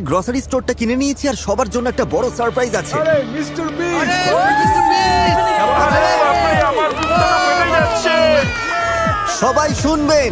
Grocery স্টোরটা কিনে নিয়েছি আর সবার জন্য একটা বড় সারপ্রাইজ আছে। আরে মিস্টার বিস্ট সবাই শুনবেন,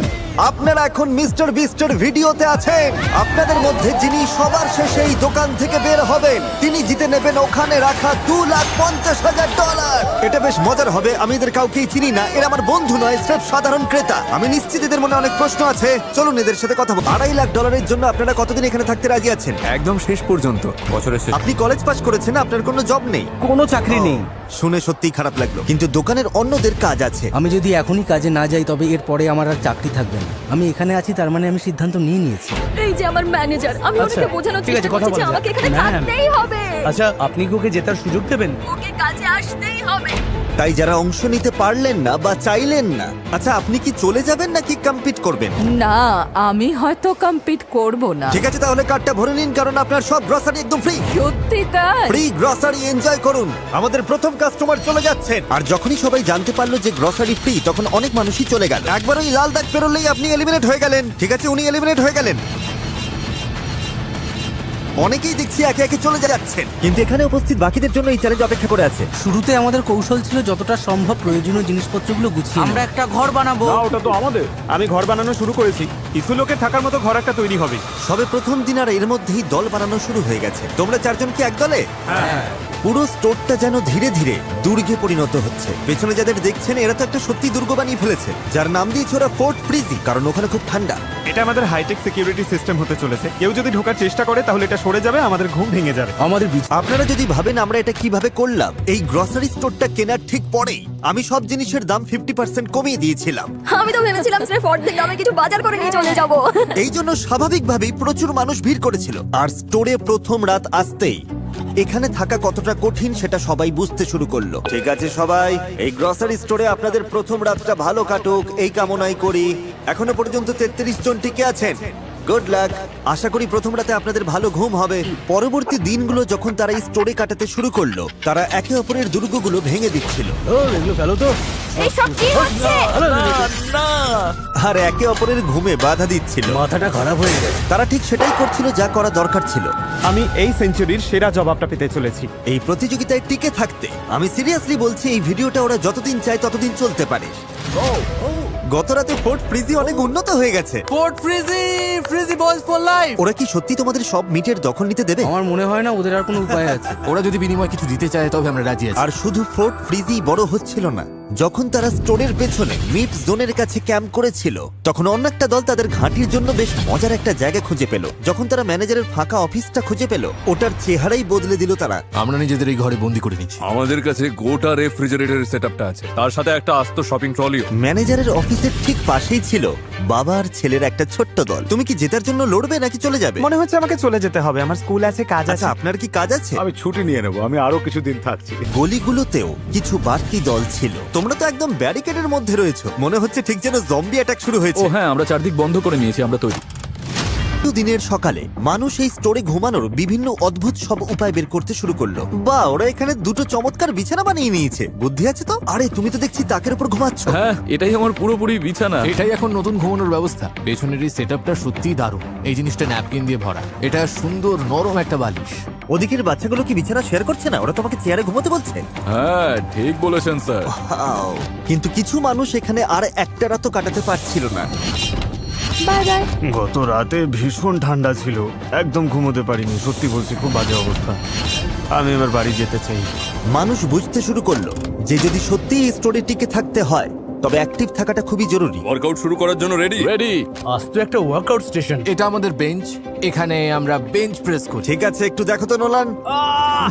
আপনারা এখন মিস্টার বিস্টের ভিডিওতে আছেন। আপনাদের মধ্যে যিনি সবার শেষে এই দোকান থেকে বের হবেন তিনি জিতে নেবেন ওখানে রাখা $2,50,000। এটা বেশ মজার হবে। আমি এদের কাউকেই চিনি না, এরা আমার বন্ধু নয়, স্রেফ সাধারণ ক্রেতা। আমি নিশ্চিত এদের মনে অনেক প্রশ্ন আছে, চলুন এদের সাথে কথা বলি। $2,50,000 জন্য আপনারা কতদিন এখানে থাকতে রাজি আছেন? একদম শেষ পর্যন্ত। বছরের শেষ। আপনি কলেজ পাস করেছেন, আপনার কোনো জব নেই? কোনো চাকরি নেই। শুনে সত্যিই খারাপ লাগলো, কিন্তু দোকানের অন্যদের কাজ আছে। আমি যদি এখনই কাজে না যাই তবে এর পরে আমার আর চাকরি থাকবে না। আমি এখানে আছি তার মানে আমি সিদ্ধান্ত নিয়ে নিয়েছি। এই যে আমার ম্যানেজার, আমি আচ্ছা, ওনাকে বোঝানোর ঠিক আছে, চেষ্টা কথা করছি যে বলা আমাকে যাক। এখানে ম্যাম। থাকতেই হবে, আচ্ছা, আপনি কি ওকে জেতার সুযোগ দেবেন? ওকে কাজে আসতেই হবে। তাই যারা অংশ নিতে পারলেন না বা চাইলেন না, আচ্ছা আপনি কি চলে যাবেন নাকি কম্পিট করবেন? না, আমি হয়তো কম্পিট করব না। ঠিক আছে, তাহলে কার্ডটা ভরে নিন, কারণ আপনার সব গ্রসারি একদম ফ্রি। সত্যি তাই? ফ্রি গ্রসারি এনজয় করুন। আমাদের প্রথম কাস্টমার চলে যাচ্ছেন। আর যখনই সবাই জানতে পারলো যে গ্রসারি ফ্রি, তখন অনেক মানুষই চলে গেল। একবার ওই লাল দাগ পেরোলেই আপনি এলিমিনেট হয়ে গেলেন। ঠিক আছে, উনি এলিমিনেট হয়ে গেলেন। অনেকেই দেখছি একে একে চলে যাচ্ছেন, কিন্তু এখানে উপস্থিত বাকিদের জন্য এই চ্যালেঞ্জ অপেক্ষা করে আছে। শুরুতে আমাদের কৌশল ছিল যতটা সম্ভব প্রয়োজনীয় জিনিসপত্রগুলো গুছিয়ে আমরা একটা ঘর বানাবো। না, ওটা তো আমাদের। আমি ঘর বানানো শুরু করেছি, কিছু লোকের থাকার মতো ঘর একটা তৈরি হবে। সবে প্রথম দিন আর এর মধ্যেই দল বানানো শুরু হয়ে গেছে। তোমরা চারজন কি এক দলে? পুরো স্টোরটা যেন ধীরে ধীরে দুর্গে পরিণত হচ্ছে। পেছনে যাদের দেখছেন এরা তো একটা সত্যি দুর্গ বানিয়ে ফেলেছে, যার নাম দিয়েছে ওরা ফোর্ট ফ্রিজি, কারণ ওখানে খুব ঠান্ডা। এটা আমাদের হাইটেক সিকিউরিটি সিস্টেম হতে চলেছে। কেউ যদি ঢোকার চেষ্টা করে তাহলে এটা সরে যাবে, আমাদের ঘুম ভেঙে যাবে। আমাদের আপনারা যদি ভাবেন আমরা এটা কিভাবে করলাম, এই গ্রসারি স্টোরটা কেনার ঠিক পরেই আমি সব জিনিসের দাম 50% কমিয়ে দিয়েছিলাম। আমি তো ভেবেছিলাম স্রেফ অর্ধেক দামে কিছু বাজার করে নিয়ে চলে যাব। এই জন্য স্বাভাবিকভাবেই প্রচুর মানুষ ভিড় করেছিল। আর স্টোরে প্রথম রাত আসতেই এখানে থাকা কতটা কঠিন সেটা সবাই বুঝতে শুরু করলো। ঠিক আছে সবাই, এই গ্রসারি স্টোরে আপনাদের প্রথম রাতটা ভালো কাটুক এই কামনাই করি। এখনো পর্যন্ত 33 জন টিকে আছেন। Good luck. আশা করি প্রথম রাতে আপনাদের ভালো ঘুম হবে। পরবর্তী দিনগুলো যখন তারা এই স্টোরে কাটাতে শুরু করলো, তারা একে অপরের দুর্গগুলো ভেঙে দিচ্ছিল এগুলো ফেলো তো। এইসব কি হচ্ছে? আর একে অপরের ঘুমে বাধা দিচ্ছিল। মাথাটা খারাপ হয়ে গেছে। তারা ঠিক সেটাই করছিল যা করা দরকার ছিল। আমি এই সেঞ্চুরির সেরা জবাবটা পেতে চলেছি। এই প্রতিযোগিতায় টিকে থাকতে আমি সিরিয়াসলি বলছি, এই ভিডিওটা ওরা যতদিন চায় ততদিন চলতে পারে। গত রাতে ফোর্ট ফ্রিজি অনেক উন্নত হয়ে গেছে। Fort ফ্রিজি, ফ্রিজি boys for life. ওরা কি সত্যি তোমাদের সব মিটের দখল নিতে দেবে? আমার মনে হয় না ওদের আর কোনো উপায় আছে। ওরা যদি বিনিময়ে কিছু দিতে চায় তবে আমরা রাজি আছি। আর শুধু ফোর্ট ফ্রিজি বড় হচ্ছিল না, যখন তারা স্টোরের পেছনে মিট জোনের কাছে ক্যাম্প করেছিল, তখন অন্য একটা দল তাদের ঘাঁটির জন্য বেশ মজার একটা জায়গা খুঁজে পেল। যখন তারা ম্যানেজারের ফাঁকা অফিসটা খুঁজে পেল, ওটার চেহারাই বদলে দিল তারা। আমরা নিজেদের এই ঘরে বন্দি করে নিচ্ছি। আমাদের কাছে গোটা রেফ্রিজারেটর সেটআপটা আছে, তার সাথে একটা আস্ত শপিং ট্রলিও। ম্যানেজারের অফিসের ঠিক পাশেই ছিল বাবা আর ছেলের একটা ছোট্ট দল। তুমি কি জেতার জন্য লড়বে নাকি চলে যাবে? মনে হচ্ছে আমাকে চলে যেতে হবে, আমার স্কুল আছে, কাজ আছে। আচ্ছা, আপনার কি কাজ আছে? আমি ছুটি নিয়ে নেবো, আমি আরো কিছুদিন থাকছি। গলিগুলোতেও কিছু বাড়তি দল ছিল। তোমরা তো একদম ব্যারিকেডের মধ্যে রয়েছো, মনে হচ্ছে ঠিক যেন জম্বি অ্যাটাক শুরু ও হয়েছে। হ্যাঁ, আমরা চারদিক বন্ধ করে নিয়েছি, আমরা তৈরি। দিনের সকালে মানুষ এই স্টোরে ঘুমানোর বিভিন্ন অদ্ভুত সব উপায় বের করতে শুরু করলো। বা ওরা এখানে দুটো চমৎকার বিছানা বানিয়ে নিয়েছে। বুদ্ধি আছে তো? আরে তুমি তো দেখছি তাকের উপর ঘুমাচ্ছ। হ্যাঁ, এটাই আমার পুরোপুরি বিছানা। এটাই এখন নতুন ঘুমানোর ব্যবস্থা। পেছনের এই সেটআপটা সত্যিই দারুণ। এই জিনিসটা ন্যাপকিন দিয়ে ভরা। এটা সুন্দর নরম একটা বালিশ। ওদিকের বাচ্চাগুলো কি বিছানা শেয়ার করছে না? ওরা তোমাকে চেয়ারে ঘুমোতে বলছে। হ্যাঁ, ঠিক বলেছেন স্যার। Wow! কিন্তু কিছু মানুষ এখানে আর একটা রাতও কাটাতে পারছিল না। Bye bye. গত রাতে ভীষণ ঠান্ডা ছিল, একদম ঘুমোতে পারিনি। সত্যি বলছি, খুব বাজে অবস্থা। আমি এবার বাড়ি যেতে চাই। মানুষ বুঝতে শুরু করলো যে যদি সত্যি এই স্টোরে টিকে থাকতে হয় তবে অ্যাক্টিভ থাকাটা খুবই জরুরি। ওয়ার্কআউট শুরু করার জন্য রেডি? রেডি। আজ তো একটা ওয়ার্কআউট স্টেশন। এটা আমাদের বেঞ্চ। এখানে আমরা বেঞ্চ প্রেস করি। ঠিক আছে, একটু দেখো তো নোলান।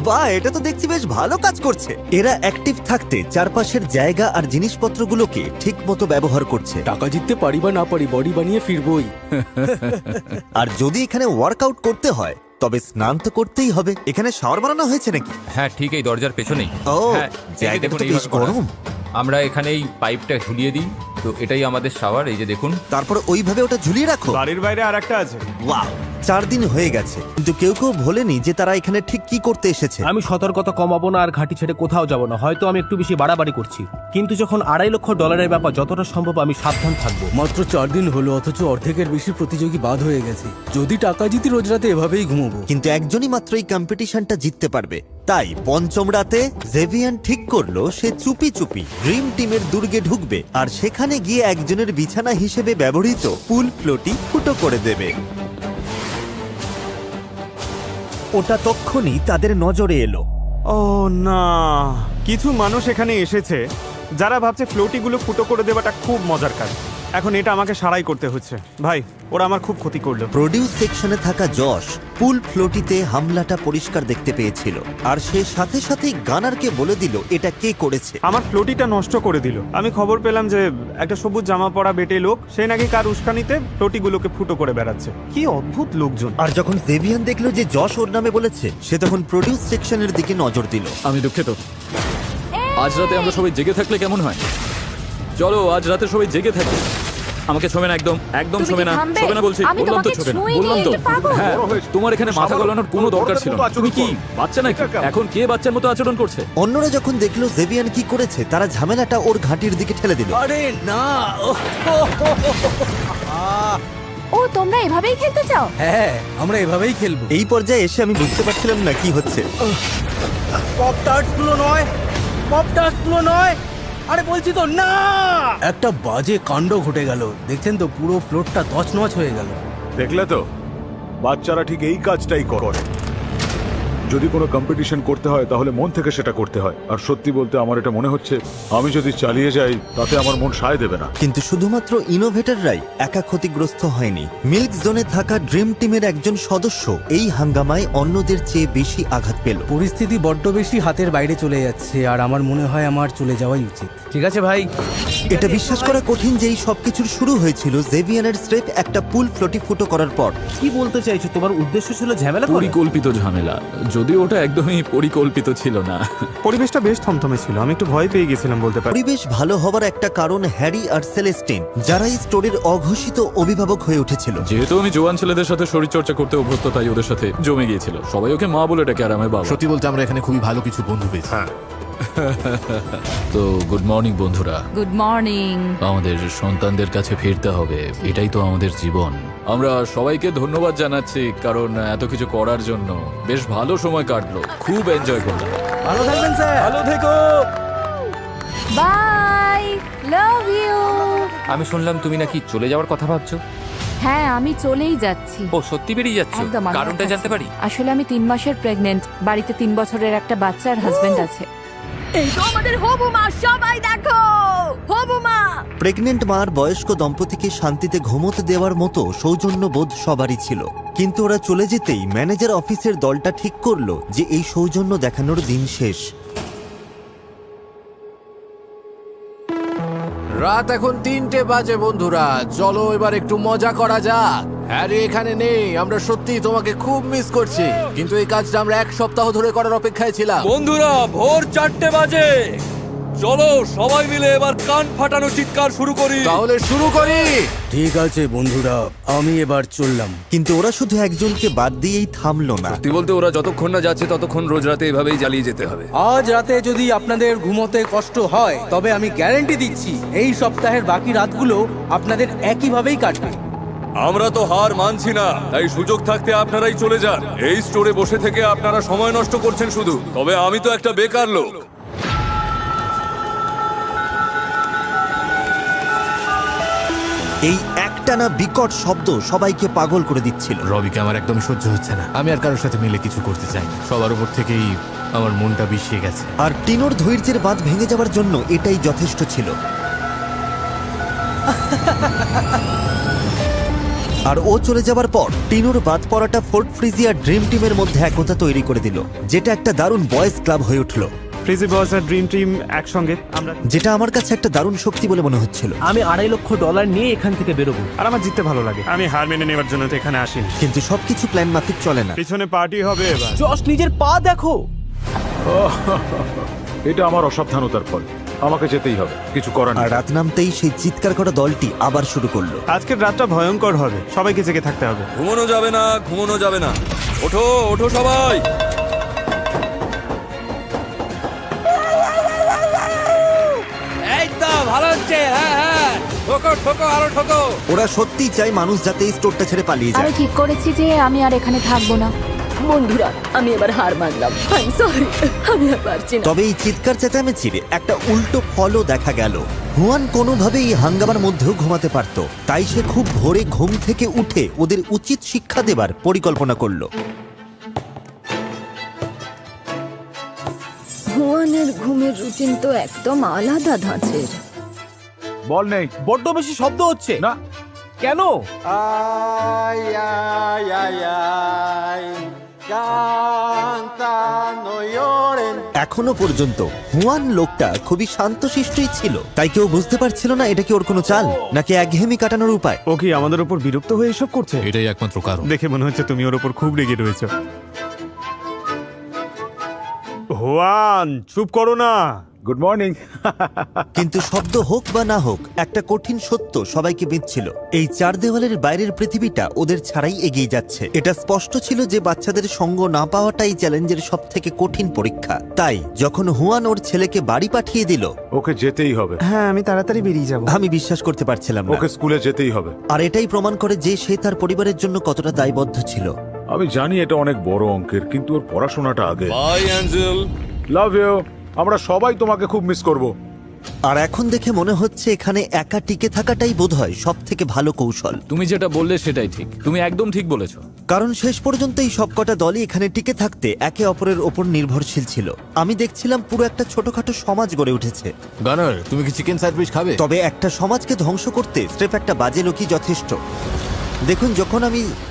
বাহ, এটা তো দেখছি বেশ ভালো কাজ করছে। এরা অ্যাক্টিভ থাকতে চারপাশের জায়গা আর জিনিসপত্রগুলোকে ঠিক মতো ব্যবহার করছে। টাকা জিততে পারি বা না পারি, বডি বানিয়ে ফিরবই। আর যদি এখানে ওয়ার্কআউট করতে হয় তবে স্নান তো করতেই হবে। এখানে শাওয়ার বানানো হয়েছে নাকি? হ্যাঁ, ঠিক এই দরজার পেছনেই। ও, হ্যাঁ, জায়গাটা তো দেখুন বেশ এইভাবে করা। গরম। আমরা এখানে এই পাইপটা ঝুলিয়ে দিই, তো এটাই আমাদের শাওয়ার, এই যে দেখুন। তারপর ওইভাবে ওটা ঝুলিয়ে রাখো। বাড়ির বাইরে আর একটা আছে। ওয়াও, 4 দিন হয়ে গেছে, কিন্তু কেউ কেউ ভোলেনি যে তারা এখানে ঠিক কি করতে এসেছে। আমি সতর্কতা কমাবো না আর ঘাঁটি ছেড়ে কোথাও যাব না। হয়তো আমি একটু বেশি বাড়াবাড়ি করছি, কিন্তু যখন $2.5 লক্ষ ব্যাপার, যতটা সম্ভব আমি সাবধান থাকবো। মাত্র 4 দিন হলো, অথচ অর্ধেকের বেশি প্রতিযোগী বাদ হয়ে গেছে। যদি টাকা জিতি রোজ রাতে এভাবেই ঘুমোবো। কিন্তু একজনই মাত্র এই কম্পিটিশনটা জিততে পারবে। তাই পঞ্চম রাতে জেভিয়ান ঠিক করলো সে চুপি চুপি ড্রিম টিমের দুর্গে ঢুকবে আর সেখানে গিয়ে একজনের বিছানা হিসেবে ব্যবহৃত পুল ফ্লোটি ফুটো করে দেবে। ওটা তক্ষুনি তাদের নজরে এলো। ও না, কিছু মানুষ এখানে এসেছে যারা ভাবছে ফ্লোটিগুলো ফুটো করে দেওয়াটা খুব মজার কাজ। এখন এটা আমাকে সারাই করতে হচ্ছে। ভাই, ওরা আমার খুব ক্ষতি করলো। প্রোডিউস সেকশনে থাকা যশ পুল ফ্লোটিতে হামলাটা পরিষ্কার দেখতে পেয়েছিল আর সে সাথে সাথেই গানারকে বলে দিল এটা কে করেছে। আমার ফ্লোটিটা নষ্ট করে দিল। আমি খবর পেলাম যে একটা সবুজ জামা পরা বেটে লোক, সে নাকি কার উস্কানিতে ফ্লোটিগুলোকে ফুটো করে বেড়াচ্ছে। কি অদ্ভুত লোকজন। আর যখন জেভিয়ান দেখলো যে যশ ওর নামে বলেছে, সে তখন প্রোডিউস সেকশনের দিকে নজর দিল। আমি দুঃখিত। আজ রাতে আমরা সবাই জেগে থাকলে কেমন হয়? চলো আজ রাতে সবাই জেগে থাকি। আমাকে ছোবে না, একদম একদম তুমি ছোবে কি না, থামবে? ছোবে না বলছি। আমি বললাম তো তোমাকে ছোবে না, ছুঁইনি, বললাম তো। তুমি পাগল। হ্যাঁ, তোমার এখানে মাথা গলানোর কোনো দরকার ছিল না। তুমি কি বাচ্চা নাকি? এখন কে বাচ্চার মতো আচরণ করছে? অন্যরা যখন দেখলো জেভিয়ান কি করেছে, তারা ঝামেলাটা ওর ঘাঁটির দিকে ঠেলে দিল। আরে না, ও তোমরা এভাবেই খেলতে চাও? হ্যাঁ আমরা এভাবেই খেলবো। এই পর্যায়ে এসে আমি বুঝতে পারছিলাম না কি হচ্ছে। পপটার্টসগুলো নয়, পপটার্টসগুলো নয়। আরে বলছি তো না। একটা বাজে কাণ্ড ঘটে গেল। দেখছেন তো, পুরো ফ্লোরটা তছনছ হয়ে গেল। দেখলে তো, বাচ্চারা ঠিক এই কাজটাই করে। যদি কোনো কম্পিটিশন করতে হয় তাহলে মন থেকে সেটা করতে হয়। আর সত্যি বলতে আমার এটা মনে হচ্ছে আমি যদি চালিয়ে যাই তাতে আমার মন সায় দেবে না। কিন্তু শুধুমাত্র ইনোভেটররাই একা ক্ষতিগ্রস্ত হয়নি। মিল্ক জোনে থাকা ড্রিম টিমের একজন সদস্য এই হাঙ্গামায় অন্যদের চেয়ে বেশি আঘাত পেল। পরিস্থিতি বড্ড বেশি হাতের বাইরে চলে যাচ্ছে, আর আমার মনে হয় আমার চলে যাওয়াই উচিত। ঠিক আছে ভাই, এটা বিশ্বাস করা কঠিন যে এই সবকিছুর শুরু হয়েছিল জেভিয়ানের স্রেফ একটা পুল ফ্লোটি ফুটো করার পর। কি বলতে চাইছো? তোমার উদ্দেশ্য ছিল ঝামেলা করা? পরিকল্পিত ঝামেলা, যদিও ওটা একদমই পরিকল্পিত ছিল না। পরিবেশটা বেশ থমথমে ছিল, আমি একটু ভয় পেয়ে গেছিলাম বলতে পারি। পরিবেশ ভালো হবার একটা কারণ হ্যারি আর সেলেস্টিন, যারা এই স্টোরির অঘোষিত অভিভাবক হয়ে উঠেছিল। যেহেতু আমি জোয়ান ছেলেদের সাথে শরীরচর্চা করতে অভ্যস্ত, তাই ওদের সাথে জমে গিয়েছিল। সবাই ওকে মা বলে ডাকে আর আমি বাবা। সত্যি বলতে আমরা এখানে খুবই ভালো কিছু বন্ধু পেয়েছি। তো গুড মর্নিং বন্ধুরা। Good morning. আমাদের সন্তানদের কাছে ফিরতে হবে, এটাই তো আমাদের জীবন। আমরা সবাইকে ধন্যবাদ জানাচ্ছি, কারণ এত কিছু করার জন্য। বেশ ভালো সময় কাটলো, খুব এনজয় করলাম। ভালো থাকবেন স্যার। ভালো থেকো। Bye, love you. আমি শুনলাম তুমি নাকি চলে যাওয়ার কথা ভাবছো। হ্যাঁ, আমি চলেই যাচ্ছি। ও সত্যি বেরিয়ে যাচ্ছ? একদম। আমার কারণটা কাছে। জানতে পারি? আসলে আমি 3 মাসের প্রেগনেন্ট। বাড়িতে 3 বছরের একটা বাচ্চা আর হাজবেন্ড আছে। এই তো আমাদের হবু মা, সবাই দেখো, হবু মা। প্রেগনেন্ট মার বয়স্ক দম্পতিকে শান্তিতে ঘুমোতে দেওয়ার মতো সৌজন্যবোধ সবারই ছিল, কিন্তু ওরা চলে যেতেই ম্যানেজার অফিসের দলটা ঠিক করলো যে এই সৌজন্য দেখানোর দিন শেষ। রাত এখন 3টে বাজে বন্ধুরা, চলো এবার একটু মজা করা যাক। হ্যারি এখানে নেই, আমরা সত্যি তোমাকে খুব মিস করছি, কিন্তু এই কাজটা আমরা 1 সপ্তাহ ধরে করার অপেক্ষায় ছিলাম। বন্ধুরা, ভোর 4টে বাজে। চলো সবাই মিলে এবার কান ফাটানো চিৎকার শুরু করি। তাহলে শুরু করি। ঠিক আছে বন্ধুরা, আমি এবার চললাম। কিন্তু ওরা শুধু একজনকে বাদ দিয়েই থামলো না। সত্যি বলতে ওরা যতক্ষণ না যাচ্ছে ততক্ষণ রোজ রাতে এভাবেই জ্বালিয়ে যেতে হবে। আজ রাতে যদি আপনাদের ঘুমোতে কষ্ট হয়, তবে আমি গ্যারান্টি দিচ্ছি এই সপ্তাহের বাকি রাতগুলো আপনাদের একইভাবেই কাটবে। আমরা তো হার মানছি না, তাই সুযোগ থাকতে আপনারাই চলে যান। এই স্টোরে বসে থেকে আপনারা সময় নষ্ট করছেন শুধু। তবে আমি তো একটা বেকার লোক। এই একটানা বিকট শব্দ সবাইকে পাগল করে দিচ্ছিল। রবিকে আমার একদম সহ্য হচ্ছে না। আমি আর কারোর সাথে মিলে কিছু করতে চাই না। সবার উপর থেকেই আমার মনটা বিষিয়ে গেছে। আর টিনোর ধৈর্যের বাঁধ ভেঙে যাওয়ার জন্য এটাই যথেষ্ট ছিল। আর ও চলে যাবার পর টিনোর বাদ পড়াটা ফোর্ট ফ্রিজিয়া ড্রিম টিমের মধ্যে একতা তৈরি করে দিল, যেটা একটা দারুণ বয়েজ ক্লাব হয়ে উঠলো। ফ্রিজি বস আর ড্রিম টিম একসঙ্গে, আমরা, যেটা আমার কাছে একটা দারুণ শক্তি বলে মনে হচ্ছিল। আমি $2.5 লক্ষ নিয়ে এখান থেকে বেরোবো। আর আমার জিততে ভালো লাগে। আমি হার মেনে নেওয়ার জন্য তো এখানে আসিনি। কিন্তু সবকিছু প্ল্যান মাফিক চলে না। পিছনে পার্টি হবে এবার। জশ নিজের পা দেখো। এটা আমার অসাবধানতার ফল। আমাকে যেতেই হবে, কিছু করার আর নেই। রাত নামতেই সেই চিৎকার করা দলটি আবার শুরু করলো। আজকের রাতটা ভয়ঙ্কর হবে, সবাইকে জেগে থাকতে হবে। ঘুমানো যাবে না, ঘুমানো যাবে না। ওঠো ওঠো সবাই। এই তো ভালো হচ্ছে, হ্যাঁ হ্যাঁ, ঠোকো ঠোকো আরো ঠোকো। ওরা সত্যিই চায় মানুষ যাতে এই স্টোরটা ছেড়ে পালিয়ে আমি যায়। ঠিক করেছি যে আমি আর এখানে থাকবো না। বন্ধুরা, আমি এবার হার মানলাম। সরি, আমি আর পারছি না। তবে এই চিৎকার চেঁচামেচির একটা উল্টো ফলও দেখা গেল। হুয়ান কোনোভাবে এই হাঙ্গামার মধ্যেও ঘুমাতে পারত, তাই সে খুব ভোরে ঘুম থেকে উঠে ওদের উচিত শিক্ষা দেবার পরিকল্পনা করলো। হুয়ানের ঘুমের রুটিন তো একদম আলাদা ধাঁচের। বল নেই। বড্ড বেশি শব্দ হচ্ছে না, কেন? এখনো পর্যন্ত হুয়ান লোকটা খুবই শান্তশিষ্টই ছিল, তাই কেউ বুঝতে পারছিল না এটা কি ওর কোনো চাল নাকি একঘেয়েমি কাটানোর উপায়। ও কি আমাদের উপর বিরক্ত হয়ে এসব করছে? এটাই একমাত্র কারণ। দেখে মনে হচ্ছে তুমি ওর উপর খুব রেগে রয়েছো। হুয়ান, চুপ করো না। Good morning. কিন্তু শব্দ হোক বা না হোক, একটা কঠিন সত্য সবাইকে বিঁধছিল। এই চার দেওয়ালের বাইরের পৃথিবীটা ওদের ছাড়াই এগিয়ে যাচ্ছে। এটা স্পষ্ট ছিল যে বাচ্চাদের সঙ্গ না পাওয়াটাই চ্যালেঞ্জের সব থেকে কঠিন পরীক্ষা। তাই যখন হুয়ান ওর ছেলেকে বাড়ি পাঠিয়ে দিল, ওকে যেতেই হবে। হ্যাঁ, আমি তাড়াতাড়ি বেরিয়ে যাব। আমি বিশ্বাস করতে পারছিলাম না। ওকে স্কুলে যেতেই হবে। আর এটাই প্রমাণ করে যে সে তার পরিবারের জন্য কতটা দায়বদ্ধ ছিল। আমি জানি এটা অনেক বড় অঙ্কের, কিন্তু ওর পড়াশোনাটা আগে। Bye angel. Love you. আমরা সবাই তোমাকে খুব মিস করব। আর এখন দেখে মনে হচ্ছে এখানে একা টিকে থাকাটাই বোধহয় সব থেকে ভালো কৌশল। তুমি যেটা বললে সেটাই ঠিক, তুমি একদম ঠিক বলেছো। কারণ শেষ পর্যন্ত এই সবকটা দলই এখানে টিকে থাকতে একে অপরের ওপর নির্ভরশীল ছিল। আমি দেখছিলাম পুরো একটা ছোটখাটো সমাজ গড়ে উঠেছে। গানার, তুমি কি চিকেন স্যান্ডউইচ খাবে? তবে একটা সমাজকে ধ্বংস করতে স্রেফ একটা বাজে লোকই যথেষ্ট। দেখুন, যখন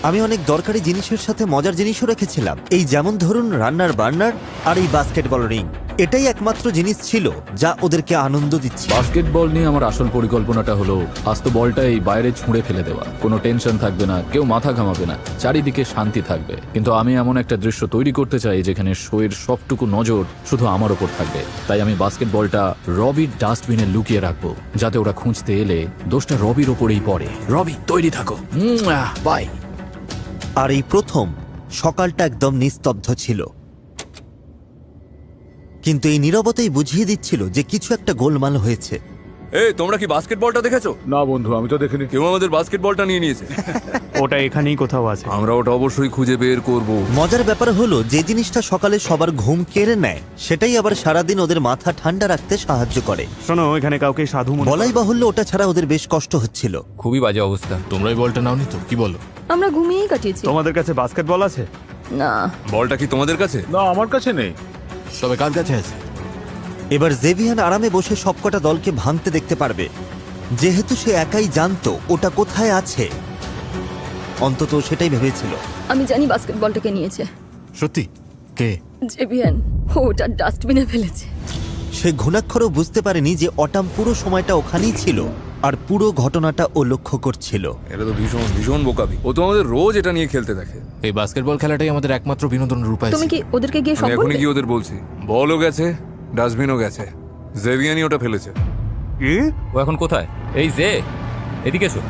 আমি অনেক দরকারি জিনিসের সাথে মজার জিনিসও রেখেছিলাম, এই যেমন ধরুন রান্নার বার্নার আর এই বাস্কেটবল রিং। এটাই একমাত্র জিনিস ছিল যা ওদেরকে আনন্দ দিচ্ছে। বাস্কেটবল নিয়ে আমার আসল পরিকল্পনাটা হলো আস্ত বলটা এই বাইরে ছুঁড়ে ফেলে দেওয়া। কোনো টেনশন থাকবে না, কেউ মাথা ঘামাবে না, চারিদিকে শান্তি থাকবে। কিন্তু আমি এমন একটা দৃশ্য তৈরি করতে চাই যেখানে শোয়ের সবটুকু নজর শুধু আমার ওপর থাকবে। তাই আমি বাস্কেটবলটা রবির ডাস্টবিনে লুকিয়ে রাখবো, যাতে ওরা খুঁজতে এলে দোষটা রবির ওপরেই পড়ে। রবি, তৈরি থাকো। বাই। আর এই প্রথম সকালটা একদম নিস্তব্ধ ছিল, কিন্তু এই নীরবতাই বুঝিয়ে দিচ্ছিল যে কিছু একটা গোলমাল হয়েছে। এই, তোমরা কি বাস্কেটবলটা দেখেছো? না বন্ধু, আমি তো দেখিনি। কেউ আমাদের বাস্কেটবলটা নিয়ে নিয়েছে। ওটা এখানেই কোথাও আছে। আমরা ওটা অবশ্যই খুঁজে বের করব। মজার ব্যাপার হলো যে জিনিসটা সকালে সবার ঘুম কেড়ে নেয়, সেটাই আবার সারাদিন ওদের মাথা ঠান্ডা রাখতে সাহায্য করে। শোনো, এখানে কাউকে সাধু মনে বলাই বাহুল্য ওটা ছাড়া ওদের বেশ কষ্ট হচ্ছিল। খুবই বাজে অবস্থা। তোমরা এই বলটা নাওনি তো? কি বলো? আমরা ঘুমিয়েই কাটিয়েছি। তোমাদের কাছে বাস্কেটবল আছে? না, বলটা কি তোমাদের কাছে? না, আমার কাছে নেই। তবে কার কাছে আছে? এবার জেভিয়ান আরামে বসে সবকটা দলকে ভাঙতে দেখতে পারবে, যেহেতু সে একাই জানতো ওটা কোথায় আছে। অন্তত সেটাই ভেবেছিল। আমি জানি বাস্কেটবলটাকে নিয়েছে। সত্যি? কে? জেভিয়ান, ও ওটা ডাস্টবিনে ফেলেছে। সে ঘুণাক্ষরও বুঝতে পারেনি যে অটাম পুরো সময়টা ওখানেই ছিল আর পুরো ঘটনাটা ও লক্ষ্য করছিল। এটা তো ভীষণ ভীষণ বোকামি। ও তো আমাদের রোজ এটা নিয়ে খেলতে দেখে। এই বাস্কেটবল খেলাটাই আমাদের একমাত্র বিনোদনের উপায়। তুমি কি ওদেরকে গিয়ে সব আমি এখনই বলবে? কি ওদের বলছি? বলও গেছে, ডাস্টবিনও গেছে, জেভিয়ানি ওটা ফেলেছে। কি? ও এখন কোথায়? এই জে, এদিকে এসো।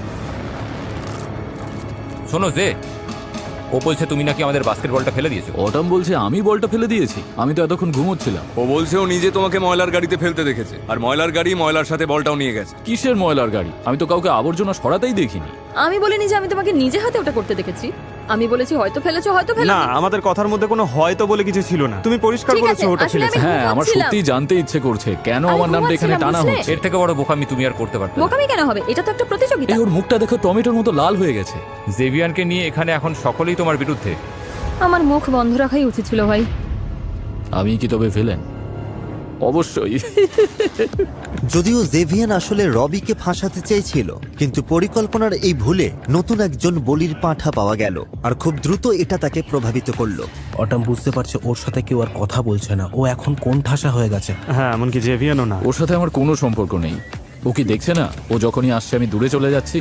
শোনো জে, ও বলছে তুমি নাকি আমাদের বাস্কেটবলটা ফেলে দিয়েছো। অটাম বলছে আমি বলটা ফেলে দিয়েছি। আমি তো এতক্ষণ ঘুমোচ্ছিলাম। ও বলছে ও নিজে তোমাকে ময়লার গাড়িতে ফেলতে দেখেছে, আর ময়লার গাড়ি ময়লার সাথে বলটাও নিয়ে গেছে। কিসের ময়লার গাড়ি? আমি তো কাউকে আবর্জনা সরাতেই দেখিনি। আমি বলিনি যে আমি তোমাকে নিজে হাতে ওটা করতে দেখেছি। আমি বলেছি হয়তো ফেলেছো, হয়তো না, ফেলেছো। আমাদের কথার মধ্যে কোনো হয়তো বলে কিছু ছিল না। তুমি পরিষ্কার ঠিক আছে, বলেছো ওটা আসলে ফেলেছে। আমি হ্যাঁ, আমার ঘুমাচ্ছিলাম। সত্যি জানতে ইচ্ছে করছে কেন আমি আমার নামটা এখানে ঘুমাচ্ছিলাম, টানা বুঝলে? হচ্ছে। এর থেকে বড় বোকামি তুমি আর করতে পারতে না। বোকামি কেন হবে? এটা তো একটা প্রতিযোগিতা। এই ওর মুখটা দেখো, টমেটোর মতো লাল হয়ে গেছে। জেভিয়ানকে নিয়ে এখানে এখন সকলেই তোমার বিরুদ্ধে। আমার মুখ বন্ধ রাখাই উচিত ছিল ভাই। আমি কি তবে ফেলেন? অবশ্যই। যদিও জেভিয়ান আসলে রবিকে ফাঁসাতে চেয়েছিল, কিন্তু পরিকল্পনার এই ভুলে নতুন একজন বলির পাঁঠা পাওয়া গেল, আর খুব দ্রুত এটা তাকে প্রভাবিত করলো। অটাম বুঝতে পারছে ওর সাথে কেউ আর কথা বলছে না। ও এখন কোন ঠাসা হয়ে গেছে। হ্যাঁ, এমনকি জেভিয়ানও না। ওর সাথে আমার কোনো সম্পর্ক নেই। ও কি দেখছে না ও যখনই আসছে আমি দূরে চলে যাচ্ছি?